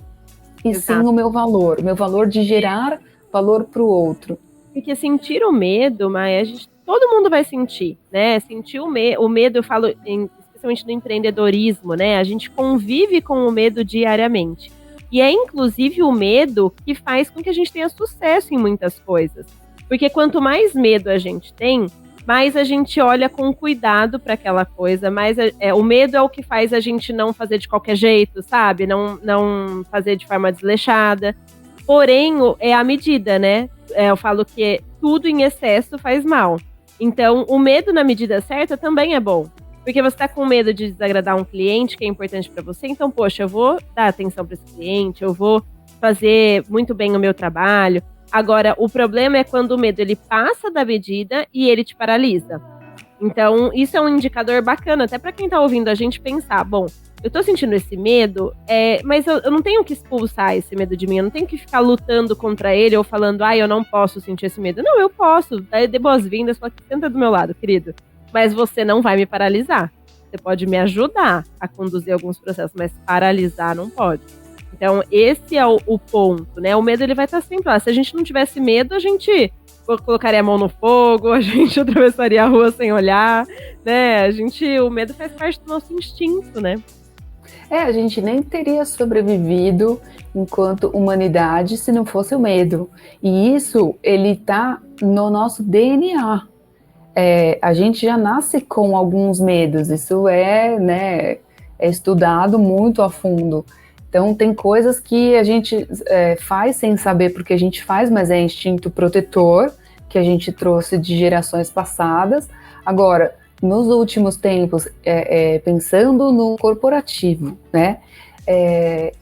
e Exato. sim o meu valor de gerar valor para o outro. Porque sentir o medo, Maia, todo mundo vai sentir, né? Sentir o medo, eu falo especialmente no empreendedorismo, né? A gente convive com o medo diariamente. E é inclusive o medo que faz com que a gente tenha sucesso em muitas coisas. Porque quanto mais medo a gente tem, mais a gente olha com cuidado para aquela coisa, mais o medo é o que faz a gente não fazer de qualquer jeito, sabe? Não fazer de forma desleixada. Porém, é a medida, né? Eu falo que tudo em excesso faz mal. Então, o medo na medida certa também é bom. Porque você tá com medo de desagradar um cliente que é importante para você, então, poxa, eu vou dar atenção para esse cliente, eu vou fazer muito bem o meu trabalho. Agora, o problema é quando o medo ele passa da medida e ele te paralisa. Então, isso é um indicador bacana, até para quem tá ouvindo a gente pensar, bom, eu tô sentindo esse medo, mas eu não tenho que expulsar esse medo de mim, eu não tenho que ficar lutando contra ele ou falando, eu não posso sentir esse medo. Não, eu posso, dê boas-vindas, senta do meu lado, querido. Mas você não vai me paralisar. Você pode me ajudar a conduzir alguns processos, mas paralisar não pode. Então, esse é o ponto, né? O medo ele vai estar sempre lá. Se a gente não tivesse medo, a gente colocaria a mão no fogo, a gente atravessaria a rua sem olhar, né? O medo faz parte do nosso instinto, né? A gente nem teria sobrevivido enquanto humanidade se não fosse o medo. E isso, ele tá no nosso DNA. A gente já nasce com alguns medos, isso é estudado muito a fundo. Então, tem coisas que a gente faz sem saber porque a gente faz, mas é instinto protetor, que a gente trouxe de gerações passadas. Agora, nos últimos tempos, pensando no corporativo, né?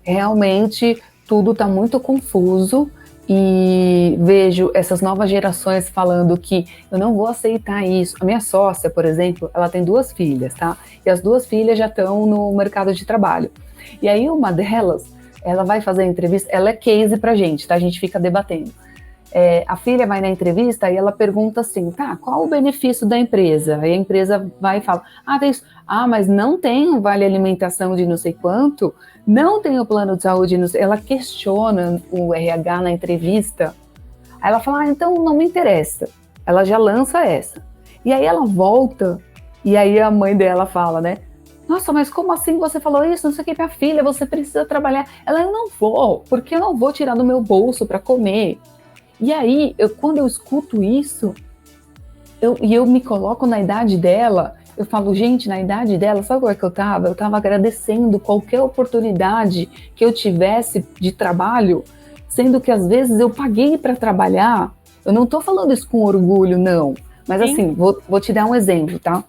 Realmente, tudo está muito confuso. E vejo essas novas gerações falando que eu não vou aceitar isso. A minha sócia, por exemplo, ela tem 2 filhas, tá? E as 2 filhas já estão no mercado de trabalho. E aí uma delas, ela vai fazer a entrevista, ela é case pra gente, tá? A gente fica debatendo. A filha vai na entrevista e ela pergunta assim, tá, qual o benefício da empresa? Aí a empresa vai e fala, tem isso. Mas não tem um vale alimentação de não sei quanto, não tem o plano de saúde, não sei. Ela questiona o RH na entrevista. Aí ela fala, então não me interessa. Ela já lança essa. E aí ela volta, e aí a mãe dela fala, né? Nossa, mas como assim você falou isso? Não sei o que, minha filha, você precisa trabalhar. Eu não vou, porque eu não vou tirar do meu bolso para comer. E aí, quando eu escuto isso, eu me coloco na idade dela, eu falo, gente, na idade dela, sabe qual é que eu tava? Eu tava agradecendo qualquer oportunidade que eu tivesse de trabalho, sendo que às vezes eu paguei para trabalhar. Eu não tô falando isso com orgulho, não. Mas Sim. assim, vou te dar um exemplo, tá?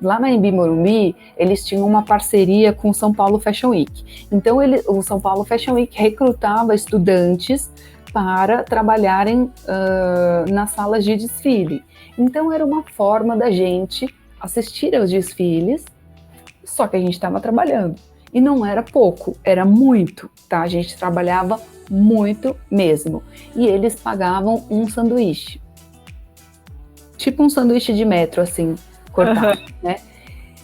Lá na Embi Morumbi, eles tinham uma parceria com o São Paulo Fashion Week. Então, o São Paulo Fashion Week recrutava estudantes para trabalharem nas salas de desfile. Então, era uma forma da gente assistir aos desfiles, só que a gente estava trabalhando. E não era pouco, era muito, tá? A gente trabalhava muito mesmo. E eles pagavam um sanduíche. Tipo um sanduíche de metro, assim, cortado, né?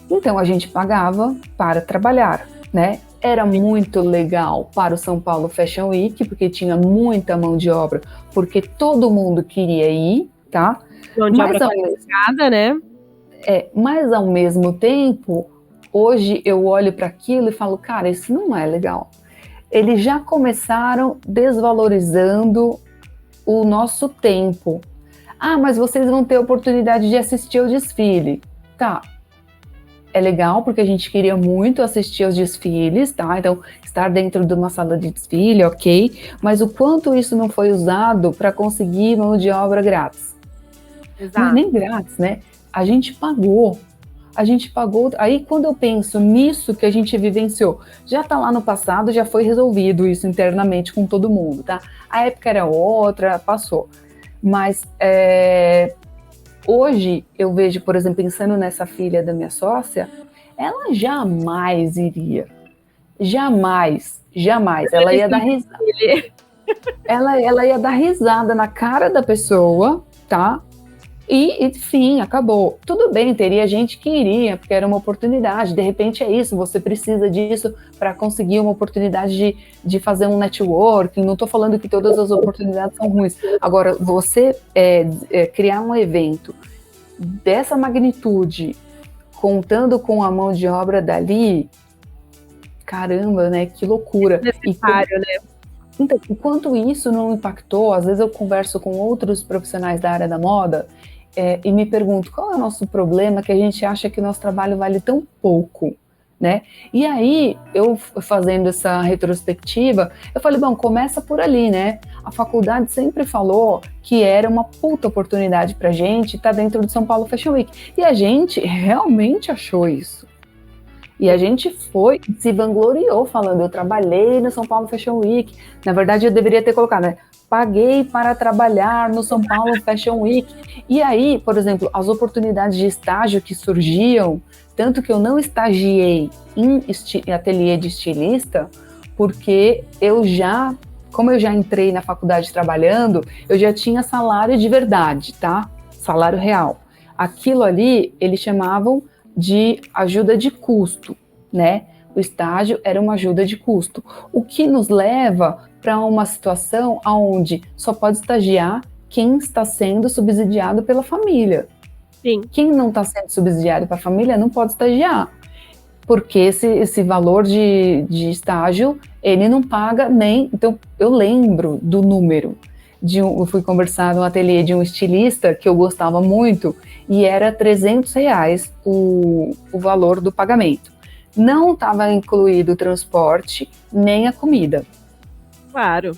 Então a gente pagava para trabalhar, né? Era muito legal para o São Paulo Fashion Week, porque tinha muita mão de obra, porque todo mundo queria ir, tá? Mão de obra qualificada, né? Mas ao mesmo tempo, hoje eu olho para aquilo e falo, cara, isso não é legal. Eles já começaram desvalorizando o nosso tempo. Ah, mas vocês vão ter oportunidade de assistir ao desfile. Tá, é legal porque a gente queria muito assistir aos desfiles, tá? Então, estar dentro de uma sala de desfile, ok. Mas o quanto isso não foi usado para conseguir mão de obra grátis? Exato. Não é nem grátis, né? A gente pagou. Aí quando eu penso nisso que a gente vivenciou, já tá lá no passado, já foi resolvido isso internamente com todo mundo, tá? A época era outra, passou. Mas hoje eu vejo, por exemplo, pensando nessa filha da minha sócia, ela jamais iria. Jamais. Ela ia dar risada. Ela ia dar risada na cara da pessoa, tá? E, enfim, acabou. Tudo bem, teria gente que iria, porque era uma oportunidade. De repente é isso, você precisa disso para conseguir uma oportunidade de fazer um networking. Não estou falando que todas as oportunidades são ruins. Agora, você criar um evento dessa magnitude, contando com a mão de obra dali, caramba, né? Que loucura. Necessário, né? Então, enquanto isso não impactou, às vezes eu converso com outros profissionais da área da moda e me pergunto qual é o nosso problema que a gente acha que o nosso trabalho vale tão pouco, né? E aí, eu fazendo essa retrospectiva, eu falei, bom, começa por ali, né? A faculdade sempre falou que era uma puta oportunidade pra gente estar dentro do São Paulo Fashion Week. E a gente realmente achou isso. E a gente foi, se vangloriou falando, eu trabalhei no São Paulo Fashion Week. Na verdade, eu deveria ter colocado, né? Paguei para trabalhar no São Paulo Fashion Week. E aí, por exemplo, as oportunidades de estágio que surgiam, tanto que eu não estagiei em ateliê de estilista, porque como eu já entrei na faculdade trabalhando, eu já tinha salário de verdade, tá? Salário real. Aquilo ali, eles chamavam de ajuda de custo, né? O estágio era uma ajuda de custo, o que nos leva para uma situação onde só pode estagiar quem está sendo subsidiado pela família. Sim. Quem não está sendo subsidiado pela família não pode estagiar, porque esse valor de estágio, ele não paga nem... Então, eu lembro do número. Eu fui conversar no ateliê de um estilista que eu gostava muito e era R$300 o valor do pagamento. Não estava incluído o transporte nem a comida. Claro.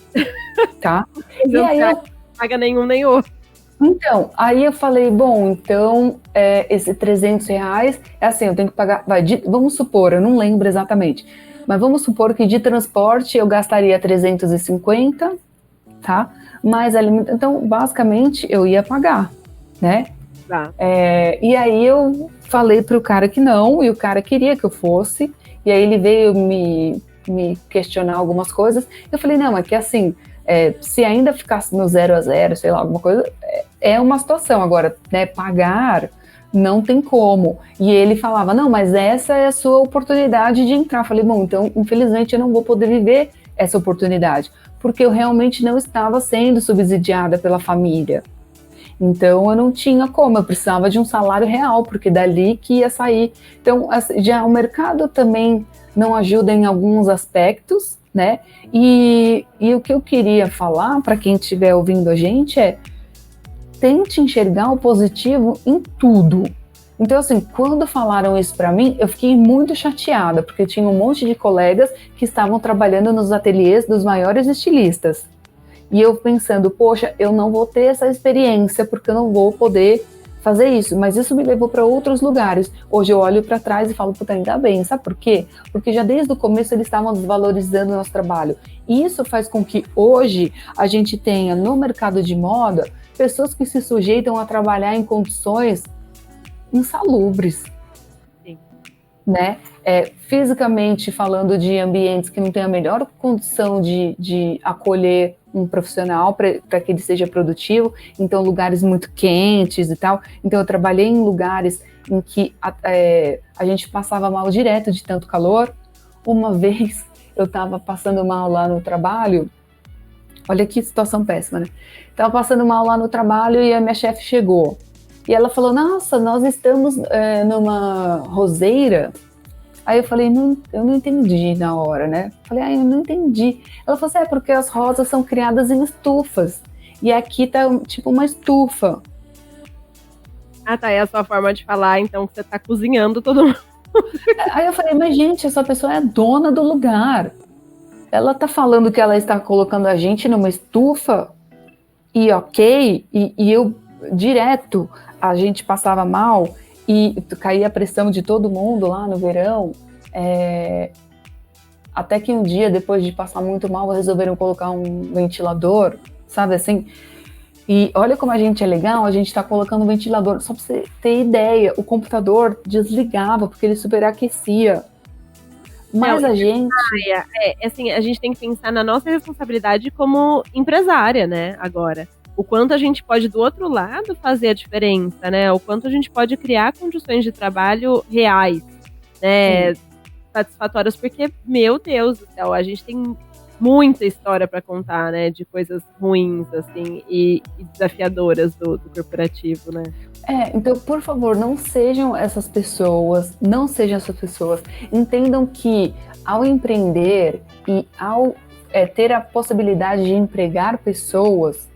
Tá? E aí não paga nenhum nem outro. Então, aí eu falei, bom, então esse R$300 é assim, eu tenho que pagar, vamos supor, eu não lembro exatamente, mas vamos supor que de transporte eu gastaria 350, tá? Mas então, basicamente, eu ia pagar, né? Tá. E aí eu falei pro cara que não, e o cara queria que eu fosse, e aí ele veio me questionar algumas coisas. Eu falei, não, é que assim, se ainda ficasse no 0-0, sei lá, alguma coisa, é uma situação. Agora, né, pagar não tem como. E ele falava, não, mas essa é a sua oportunidade de entrar. Eu falei, bom, então, infelizmente, eu não vou poder viver essa oportunidade, porque eu realmente não estava sendo subsidiada pela família. Então, eu não tinha como, eu precisava de um salário real, porque dali que ia sair. Então, já o mercado também não ajuda em alguns aspectos, né? E o que eu queria falar para quem estiver ouvindo a gente tente enxergar o positivo em tudo. Então, assim, quando falaram isso para mim, eu fiquei muito chateada, porque tinha um monte de colegas que estavam trabalhando nos ateliês dos maiores estilistas. E eu pensando, poxa, eu não vou ter essa experiência, porque eu não vou poder fazer isso. Mas isso me levou para outros lugares. Hoje eu olho para trás e falo, puta, ainda bem. Sabe por quê? Porque já desde o começo eles estavam desvalorizando o nosso trabalho. E isso faz com que hoje a gente tenha no mercado de moda pessoas que se sujeitam a trabalhar em condições insalubres. Sim. Né? Fisicamente falando de ambientes que não têm a melhor condição de acolher um profissional para que ele seja produtivo, então lugares muito quentes e tal. Então eu trabalhei em lugares em que a gente passava mal direto de tanto calor. Uma vez eu estava passando mal lá no trabalho, olha que situação péssima, né? Estava passando mal lá no trabalho e a minha chefe chegou. E ela falou, nossa, nós estamos numa roseira. Aí eu falei, não, eu não entendi na hora, né? Falei, eu não entendi. Ela falou assim, porque as rosas são criadas em estufas. E aqui tá tipo uma estufa. Ah, tá, é a sua forma de falar, então, que você tá cozinhando todo mundo. Aí eu falei, mas gente, essa pessoa é dona do lugar. Ela tá falando que ela está colocando a gente numa estufa e ok, e eu direto, a gente passava mal e caía a pressão de todo mundo lá no verão, até que um dia, depois de passar muito mal, resolveram colocar um ventilador, sabe assim? E olha como a gente é legal, a gente tá colocando um ventilador, só pra você ter ideia, o computador desligava porque ele superaquecia. Mas Não, a gente... assim, a gente tem que pensar na nossa responsabilidade como empresária, né, agora. O quanto a gente pode, do outro lado, fazer a diferença, né? O quanto a gente pode criar condições de trabalho reais, né? Sim. Satisfatórias, porque, meu Deus do céu, a gente tem muita história para contar, né? De coisas ruins, assim, e desafiadoras do corporativo, né? Então, por favor, não sejam essas pessoas, Entendam que ao empreender e ao ter a possibilidade de empregar pessoas,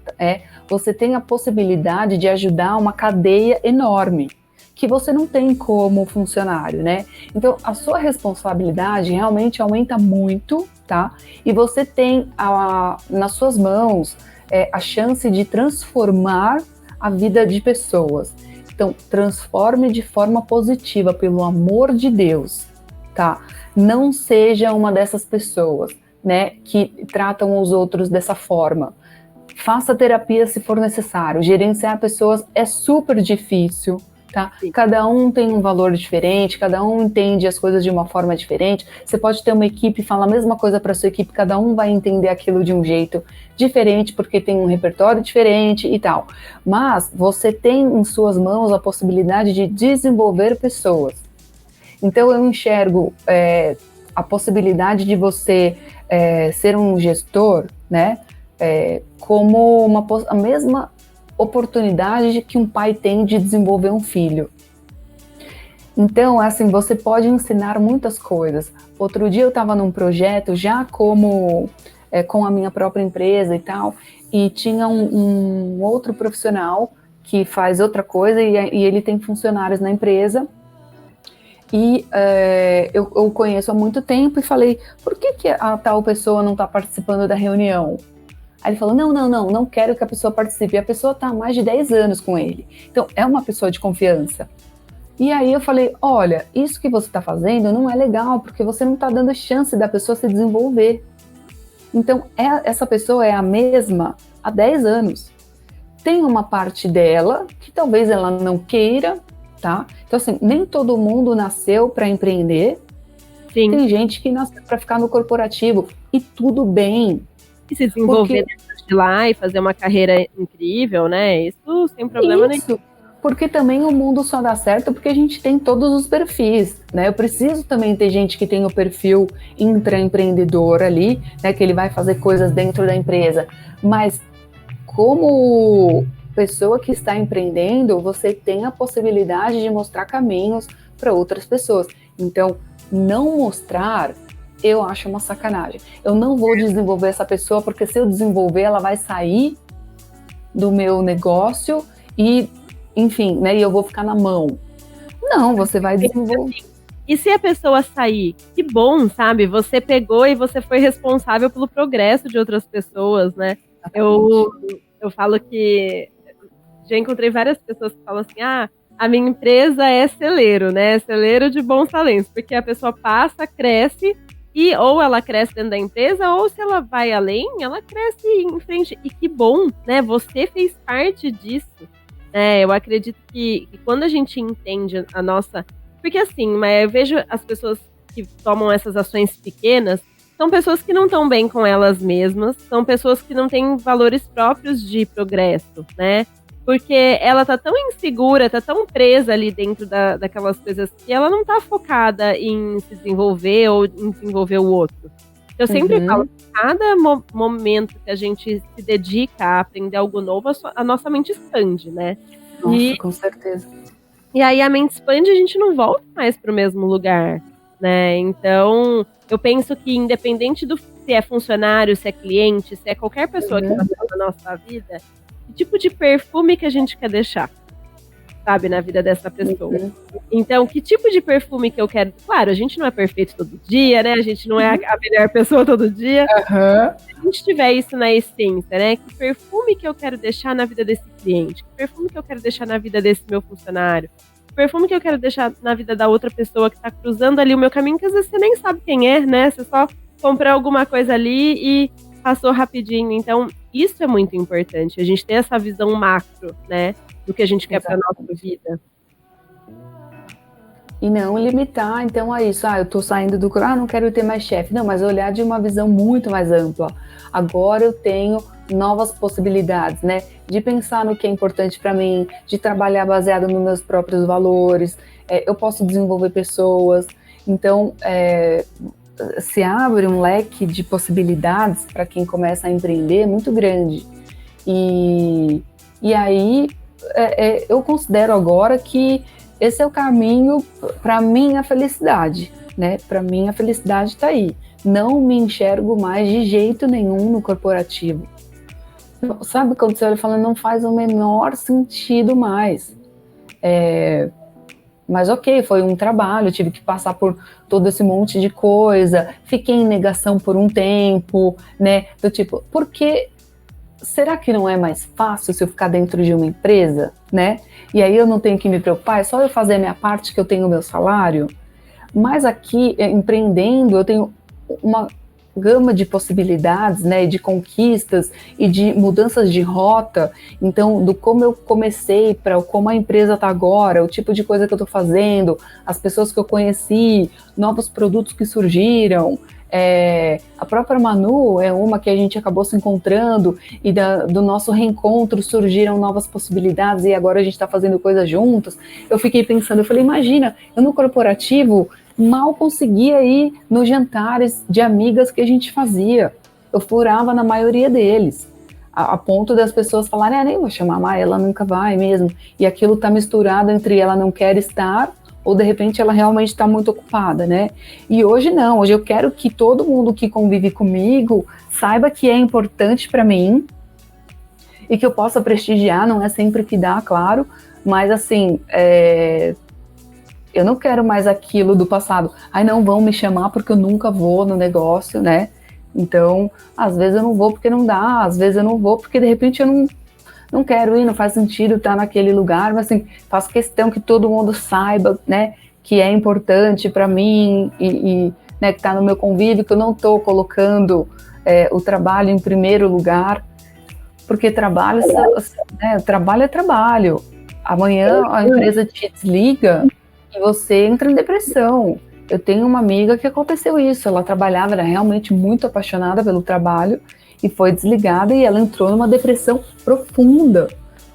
você tem a possibilidade de ajudar uma cadeia enorme, que você não tem como funcionário, né? Então, a sua responsabilidade realmente aumenta muito, tá? E você tem nas suas mãos a chance de transformar a vida de pessoas. Então, transforme de forma positiva, pelo amor de Deus, tá? Não seja uma dessas pessoas, né, que tratam os outros dessa forma. Faça terapia se for necessário. Gerenciar pessoas é super difícil, tá? Cada um tem um valor diferente, cada um entende as coisas de uma forma diferente. Você pode ter uma equipe e falar a mesma coisa para sua equipe, cada um vai entender aquilo de um jeito diferente, porque tem um repertório diferente e tal. Mas você tem em suas mãos a possibilidade de desenvolver pessoas. Então eu enxergo a possibilidade de você ser um gestor, né? Como a mesma oportunidade que um pai tem de desenvolver um filho. Então, assim, você pode ensinar muitas coisas. Outro dia eu estava num projeto já com a minha própria empresa e tal, e tinha um outro profissional que faz outra coisa e ele tem funcionários na empresa. E eu conheço há muito tempo e falei, por que a tal pessoa não está participando da reunião? Aí ele falou, não quero que a pessoa participe. E a pessoa está há mais de 10 anos com ele. Então, é uma pessoa de confiança. E aí eu falei, olha, isso que você está fazendo não é legal, porque você não está dando chance da pessoa se desenvolver. Então, essa pessoa é a mesma há 10 anos. Tem uma parte dela que talvez ela não queira, tá? Então, assim, nem todo mundo nasceu para empreender. Sim. Tem gente que nasceu para ficar no corporativo. E tudo bem. E se desenvolver dentro de lá e fazer uma carreira incrível, né? Isso sem problema nenhum. Porque também o mundo só dá certo porque a gente tem todos os perfis, né? Eu preciso também ter gente que tem o perfil intraempreendedor ali, né? Que ele vai fazer coisas dentro da empresa. Mas como pessoa que está empreendendo, você tem a possibilidade de mostrar caminhos para outras pessoas. Então, não mostrar, eu acho uma sacanagem. Eu não vou desenvolver essa pessoa, porque se eu desenvolver, ela vai sair do meu negócio e, enfim, né, e eu vou ficar na mão. Não, você vai desenvolver. E se a pessoa sair? Que bom, sabe? Você pegou e você foi responsável pelo progresso de outras pessoas, né? Eu falo que já encontrei várias pessoas que falam assim, a minha empresa é celeiro, né? Celeiro de bons talentos, porque a pessoa passa, cresce, e ou ela cresce dentro da empresa, ou se ela vai além, ela cresce em frente. E que bom, né? Você fez parte disso. Eu acredito que quando a gente entende a nossa... Porque assim, mas eu vejo as pessoas que tomam essas ações pequenas, são pessoas que não estão bem com elas mesmas, são pessoas que não têm valores próprios de progresso, né? Porque ela tá tão insegura, tá tão presa ali dentro daquelas coisas que ela não tá focada em se desenvolver ou em desenvolver o outro. Eu sempre falo, cada momento que a gente se dedica a aprender algo novo, a nossa mente expande, né? Nossa, com certeza. E aí a mente expande e a gente não volta mais pro mesmo lugar, né? Então, eu penso que independente do se é funcionário, se é cliente, se é qualquer pessoa que passa na nossa vida, que tipo de perfume que a gente quer deixar, sabe, na vida dessa pessoa. Então, que tipo de perfume que eu quero... Claro, a gente não é perfeito todo dia, né? A gente não é a melhor pessoa todo dia. Se a gente tiver isso na essência, né? Que perfume que eu quero deixar na vida desse cliente? Que perfume que eu quero deixar na vida desse meu funcionário? Que perfume que eu quero deixar na vida da outra pessoa que tá cruzando ali o meu caminho, que às vezes você nem sabe quem é, né? Você só comprou alguma coisa ali e passou rapidinho. Então, isso é muito importante. A gente ter essa visão macro, né? Do que a gente quer para nossa vida. E não limitar, então, a isso. Eu tô saindo do... não quero ter mais chefe. Não, mas olhar de uma visão muito mais ampla. Agora eu tenho novas possibilidades, né? De pensar no que é importante para mim, de trabalhar baseado nos meus próprios valores. Eu posso desenvolver pessoas. Então, se abre um leque de possibilidades para quem começa a empreender muito grande. E aí, eu considero agora que esse é o caminho para minha felicidade, né? Para mim a felicidade está aí. Não me enxergo mais de jeito nenhum no corporativo. Sabe quando você olha e fala, não faz o menor sentido mais. Mas ok, foi um trabalho, tive que passar por todo esse monte de coisa, fiquei em negação por um tempo, né? Do tipo, porque será que não é mais fácil se eu ficar dentro de uma empresa, né? E aí eu não tenho que me preocupar, é só eu fazer a minha parte que eu tenho o meu salário. Mas aqui, empreendendo, eu tenho uma gama de possibilidades, né, de conquistas e de mudanças de rota. Então, do como eu comecei para como a empresa está agora, o tipo de coisa que eu estou fazendo, as pessoas que eu conheci, novos produtos que surgiram. A própria Manu é uma que a gente acabou se encontrando e do nosso reencontro surgiram novas possibilidades e agora a gente está fazendo coisas juntos. Eu fiquei pensando, eu falei, imagina, eu no corporativo mal conseguia ir nos jantares de amigas que a gente fazia. Eu furava na maioria deles, a ponto das pessoas falarem, nem vou chamar a Maia, ela nunca vai mesmo. E aquilo está misturado entre ela não quer estar ou de repente ela realmente está muito ocupada, né? E hoje não, hoje eu quero que todo mundo que convive comigo saiba que é importante para mim e que eu possa prestigiar, não é sempre que dá, claro, mas assim, eu não quero mais aquilo do passado. Não vão me chamar porque eu nunca vou no negócio, né? Então, às vezes eu não vou porque não dá, às vezes eu não vou porque de repente eu não quero ir, não faz sentido estar naquele lugar, mas assim, faço questão que todo mundo saiba, né, que é importante para mim e né, que está no meu convívio, que eu não estou colocando o trabalho em primeiro lugar, porque trabalho é trabalho. Amanhã a empresa te desliga e você entra em depressão. Eu tenho uma amiga que aconteceu isso, ela trabalhava, era realmente muito apaixonada pelo trabalho, e foi desligada e ela entrou numa depressão profunda,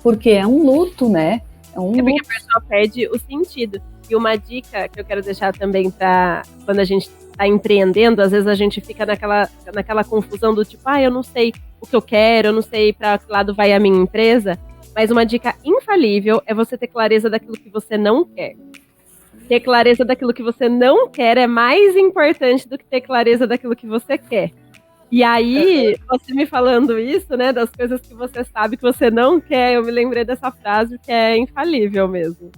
porque é um luto, né? Porque a pessoa perde o sentido. E uma dica que eu quero deixar também para quando a gente está empreendendo, às vezes a gente fica naquela confusão do tipo, eu não sei o que eu quero, eu não sei para que lado vai a minha empresa, mas uma dica infalível é você ter clareza daquilo que você não quer. Ter clareza daquilo que você não quer é mais importante do que ter clareza daquilo que você quer. E aí, você me falando isso, né, das coisas que você sabe que você não quer, eu me lembrei dessa frase que é infalível mesmo.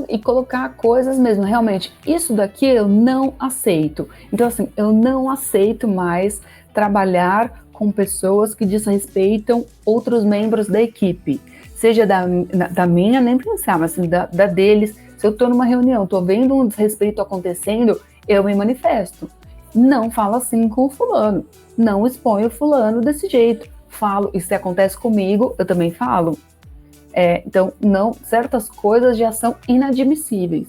E colocar coisas mesmo, realmente, isso daqui eu não aceito. Então, assim, eu não aceito mais trabalhar com pessoas que desrespeitam outros membros da equipe. Seja da minha, nem pensar, mas assim, da deles. Se eu tô numa reunião, tô vendo um desrespeito acontecendo, eu me manifesto. Não fala assim com o fulano, não expõe o fulano desse jeito. Falo, e se acontece comigo, eu também falo. Então, não, certas coisas já são inadmissíveis.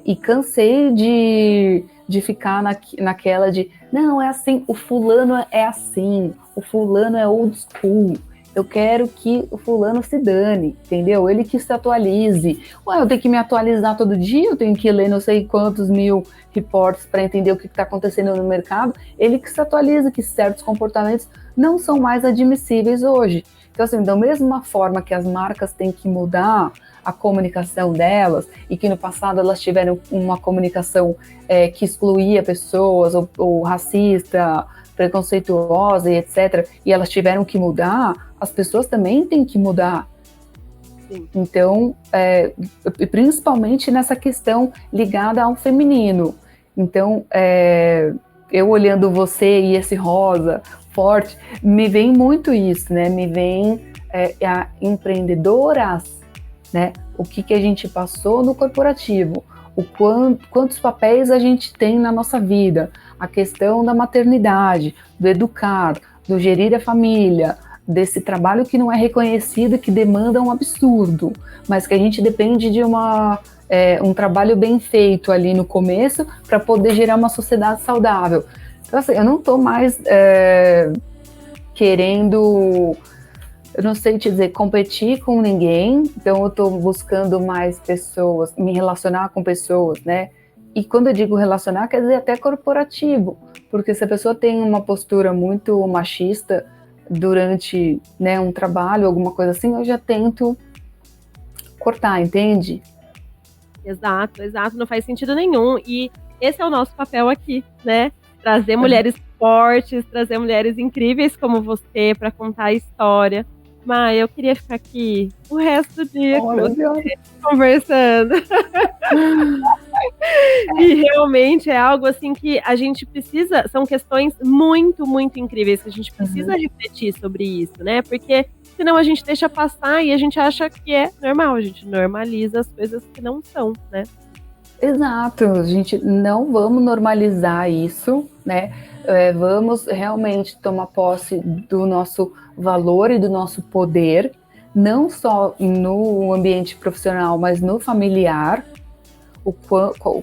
E cansei de ficar naquela de, não, é assim, o fulano é assim, o fulano é old school, eu quero que o fulano se dane, entendeu? Ele que se atualize. Ué, eu tenho que me atualizar todo dia, eu tenho que ler não sei quantos mil reports para entender o que está acontecendo no mercado. Ele que se atualiza, que certos comportamentos não são mais admissíveis hoje. Então, assim, da mesma forma que as marcas têm que mudar a comunicação delas, e que no passado elas tiveram uma comunicação que excluía pessoas, ou racista, preconceituosa e etc., e elas tiveram que mudar, as pessoas também têm que mudar. Sim. Então, principalmente nessa questão ligada ao feminino. Então, eu olhando você e esse rosa forte, me vem muito isso, né? Me vem a empreendedoras, né? O que a gente passou no corporativo, quantos papéis a gente tem na nossa vida, a questão da maternidade, do educar, do gerir a família, desse trabalho que não é reconhecido, que demanda um absurdo, mas que a gente depende de um trabalho bem feito ali no começo para poder gerar uma sociedade saudável. Então, assim, eu não estou mais querendo, eu não sei te dizer, competir com ninguém, então eu estou buscando mais pessoas, me relacionar com pessoas, né? E quando eu digo relacionar, quer dizer até corporativo, porque se a pessoa tem uma postura muito machista durante, né, um trabalho, alguma coisa assim, eu já tento cortar, entende? Exato, não faz sentido nenhum. E esse é o nosso papel aqui, né? Trazer mulheres fortes, trazer mulheres incríveis como você para contar a história. Mas eu queria ficar aqui o resto do dia com você, conversando. E realmente é algo assim que a gente precisa, são questões muito, muito incríveis que a gente precisa refletir sobre isso, né? Porque senão a gente deixa passar e a gente acha que é normal, a gente normaliza as coisas que não são, né? Exato, a gente não vamos normalizar isso, né? Vamos realmente tomar posse do nosso valor e do nosso poder, não só no ambiente profissional, mas no familiar, o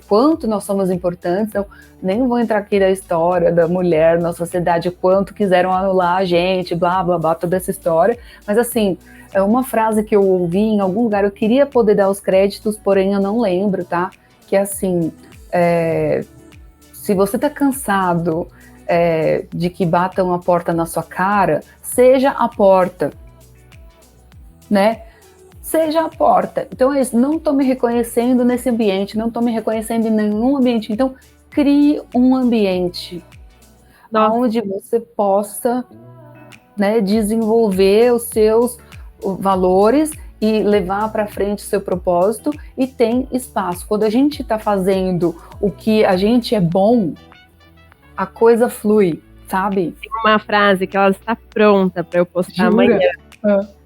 quanto nós somos importantes. Então, nem vou entrar aqui na história da mulher na sociedade, o quanto quiseram anular a gente, blá, blá, blá, toda essa história, mas assim, é uma frase que eu ouvi em algum lugar, eu queria poder dar os créditos, porém eu não lembro, tá? Que é assim, se você tá cansado de que batam a porta na sua cara, seja a porta, né? Seja a porta. Então é isso, não tô me reconhecendo nesse ambiente, não tô me reconhecendo em nenhum ambiente, então crie um ambiente onde você possa, né, desenvolver os seus valores e levar para frente o seu propósito, e tem espaço. Quando a gente está fazendo o que a gente é bom, a coisa flui, sabe? Tem uma frase que ela está pronta para eu postar amanhã.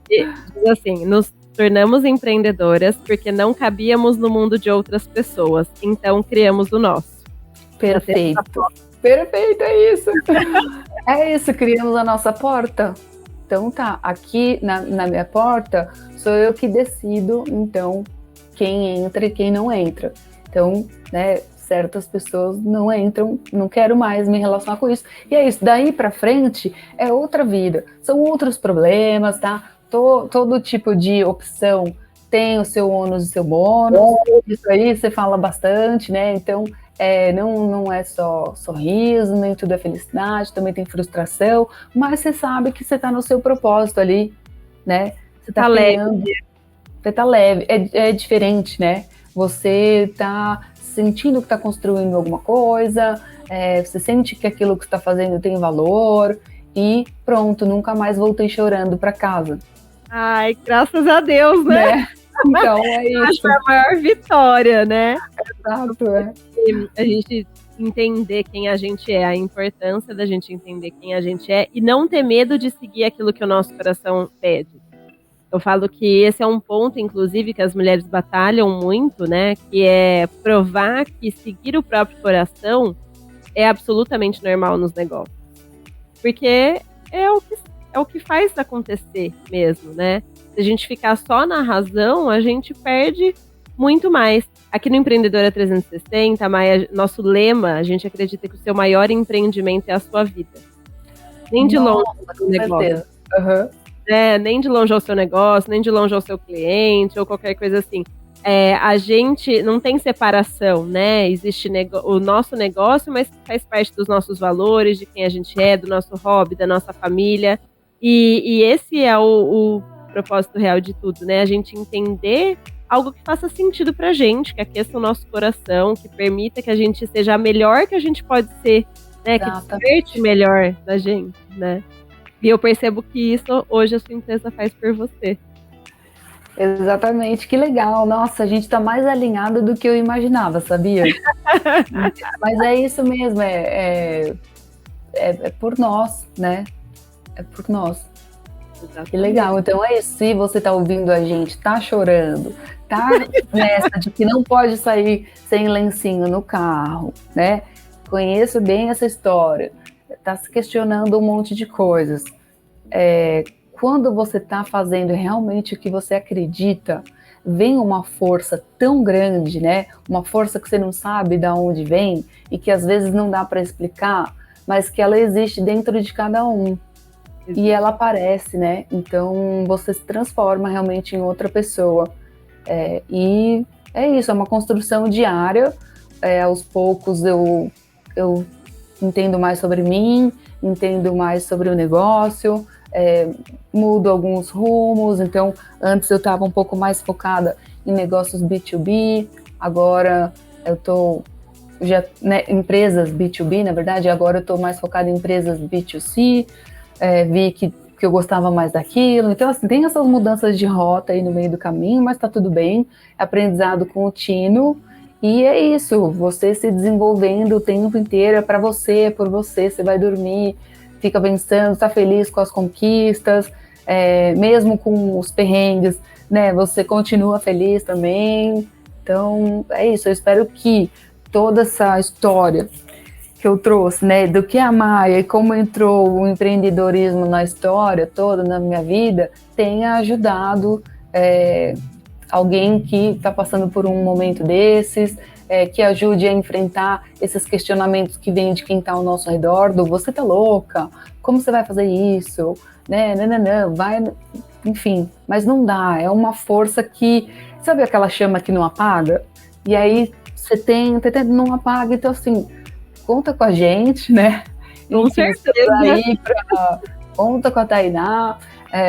Diz assim: nos tornamos empreendedoras porque não cabíamos no mundo de outras pessoas, então criamos o nosso. Perfeito. Perfeito, é isso. É isso, criamos a nossa porta. Então tá, aqui na minha porta sou eu que decido, então, quem entra e quem não entra. Então, né, certas pessoas não entram, não quero mais me relacionar com isso. E é isso, daí pra frente é outra vida, são outros problemas, tá? Todo tipo de opção tem o seu ônus e o seu bônus, isso aí você fala bastante, né? Então, não é só sorriso, nem tudo é felicidade, também tem frustração, mas você sabe que você está no seu propósito ali, né? Você está criando, você está leve, é diferente, né? Você está sentindo que está construindo alguma coisa, você sente que aquilo que está fazendo tem valor, e pronto, nunca mais voltei chorando para casa. Ai, graças a Deus, né? Então é isso. Acho que é a maior vitória, né? Exato, A gente entender quem a gente é, a importância da gente entender quem a gente é e não ter medo de seguir aquilo que o nosso coração pede. Eu falo que esse é um ponto, inclusive, que as mulheres batalham muito, né? Que é provar que seguir o próprio coração é absolutamente normal nos negócios. Porque é o que faz acontecer mesmo, né? Se a gente ficar só na razão, a gente perde muito mais. Aqui no Empreendedora 360, Maia, nosso lema, a gente acredita que o seu maior empreendimento é a sua vida. Nem de longe é o negócio. Uhum. Nem de longe ao seu negócio, nem de longe ao seu cliente, ou qualquer coisa assim. A gente não tem separação, né? Existe o nosso negócio, mas faz parte dos nossos valores, de quem a gente é, do nosso hobby, da nossa família. E esse é o propósito real de tudo, né? A gente entender algo que faça sentido pra gente, que aqueça o nosso coração, que permita que a gente seja a melhor que a gente pode ser, né? Que desperte melhor da gente, né? E eu percebo que isso hoje a sua empresa faz por você. Exatamente, que legal. Nossa, a gente tá mais alinhado do que eu imaginava, sabia? Mas é isso mesmo, é por nós, né? É por nós. Exatamente. Que legal. Então é isso. Se você tá ouvindo a gente, tá chorando, tá nessa de que não pode sair sem lencinho no carro, né? Conheço bem essa história. Tá se questionando um monte de coisas. Quando você está fazendo realmente o que você acredita, vem uma força tão grande, né? Uma força que você não sabe de onde vem e que às vezes não dá para explicar, mas que ela existe dentro de cada um. E ela aparece, né? Então você se transforma realmente em outra pessoa. E é isso, é uma construção diária. Aos poucos eu entendo mais sobre mim, entendo mais sobre o negócio, mudo alguns rumos. Então, antes eu estava um pouco mais focada em negócios B2B, agora eu estou empresas B2B, na verdade, agora eu estou mais focada em empresas B2C, vi que eu gostava mais daquilo. Então, assim, tem essas mudanças de rota aí no meio do caminho, mas tá tudo bem, aprendizado contínuo. E é isso, você se desenvolvendo o tempo inteiro, é para você, é por você vai dormir, fica pensando, está feliz com as conquistas, mesmo com os perrengues, né? Você continua feliz também. Então, é isso. Eu espero que toda essa história que eu trouxe, né, do que a Maia e como entrou o empreendedorismo na história toda, na minha vida, tenha ajudado alguém que está passando por um momento desses, que ajude a enfrentar esses questionamentos que vêm de quem está ao nosso redor, do você tá louca, como você vai fazer isso, né, não, vai, enfim, mas não dá, é uma força que, sabe aquela chama que não apaga? E aí você tenta, não apaga, então assim, conta com a gente, né? Com certeza. Conta com a Tainá,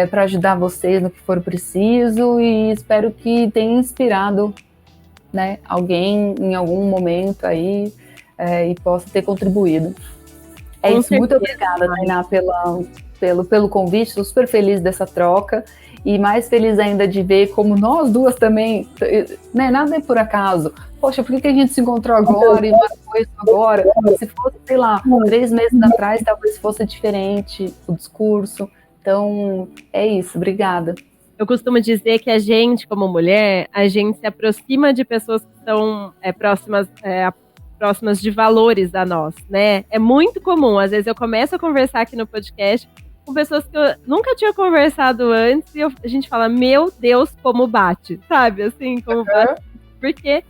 para ajudar vocês no que for preciso, e espero que tenha inspirado, né, alguém em algum momento aí, e possa ter contribuído. É isso, muito obrigada, Tainá, pelo convite, estou super feliz dessa troca, e mais feliz ainda de ver como nós duas também, né, nada é por acaso. Poxa, por que a gente se encontrou agora e marcou isso agora? Se fosse, sei lá, 3 meses atrás, talvez fosse diferente o discurso. Então, é isso, obrigada. Eu costumo dizer que a gente, como mulher, a gente se aproxima de pessoas que são próximas de valores a nós, né? É muito comum, às vezes eu começo a conversar aqui no podcast com pessoas que eu nunca tinha conversado antes e a gente fala, meu Deus, como bate, sabe? Assim, como bate. Porque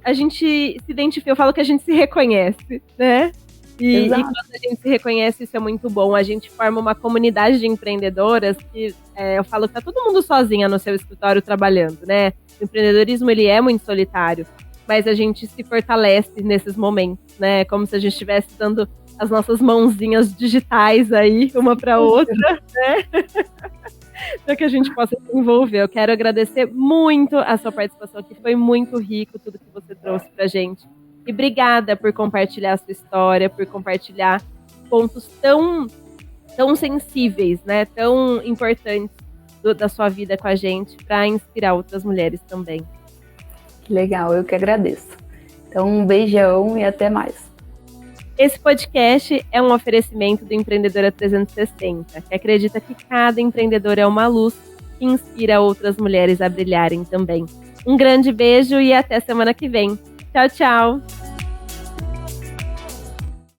a gente se identifica, eu falo que a gente se reconhece, né? E quando a gente se reconhece, isso é muito bom. A gente forma uma comunidade de empreendedoras que eu falo que tá todo mundo sozinha no seu escritório trabalhando, né? O empreendedorismo, ele é muito solitário, mas a gente se fortalece nesses momentos, né? Como se a gente estivesse dando as nossas mãozinhas digitais aí, uma para outra, né? Para que a gente possa se envolver. Eu quero agradecer muito a sua participação aqui, foi muito rico tudo que você trouxe pra gente. E obrigada por compartilhar a sua história, por compartilhar pontos tão sensíveis, né? Tão importantes da sua vida com a gente, para inspirar outras mulheres também. Que legal, eu que agradeço. Então, um beijão e até mais. Esse podcast é um oferecimento do Empreendedora 360, que acredita que cada empreendedor é uma luz que inspira outras mulheres a brilharem também. Um grande beijo e até semana que vem. Tchau, tchau!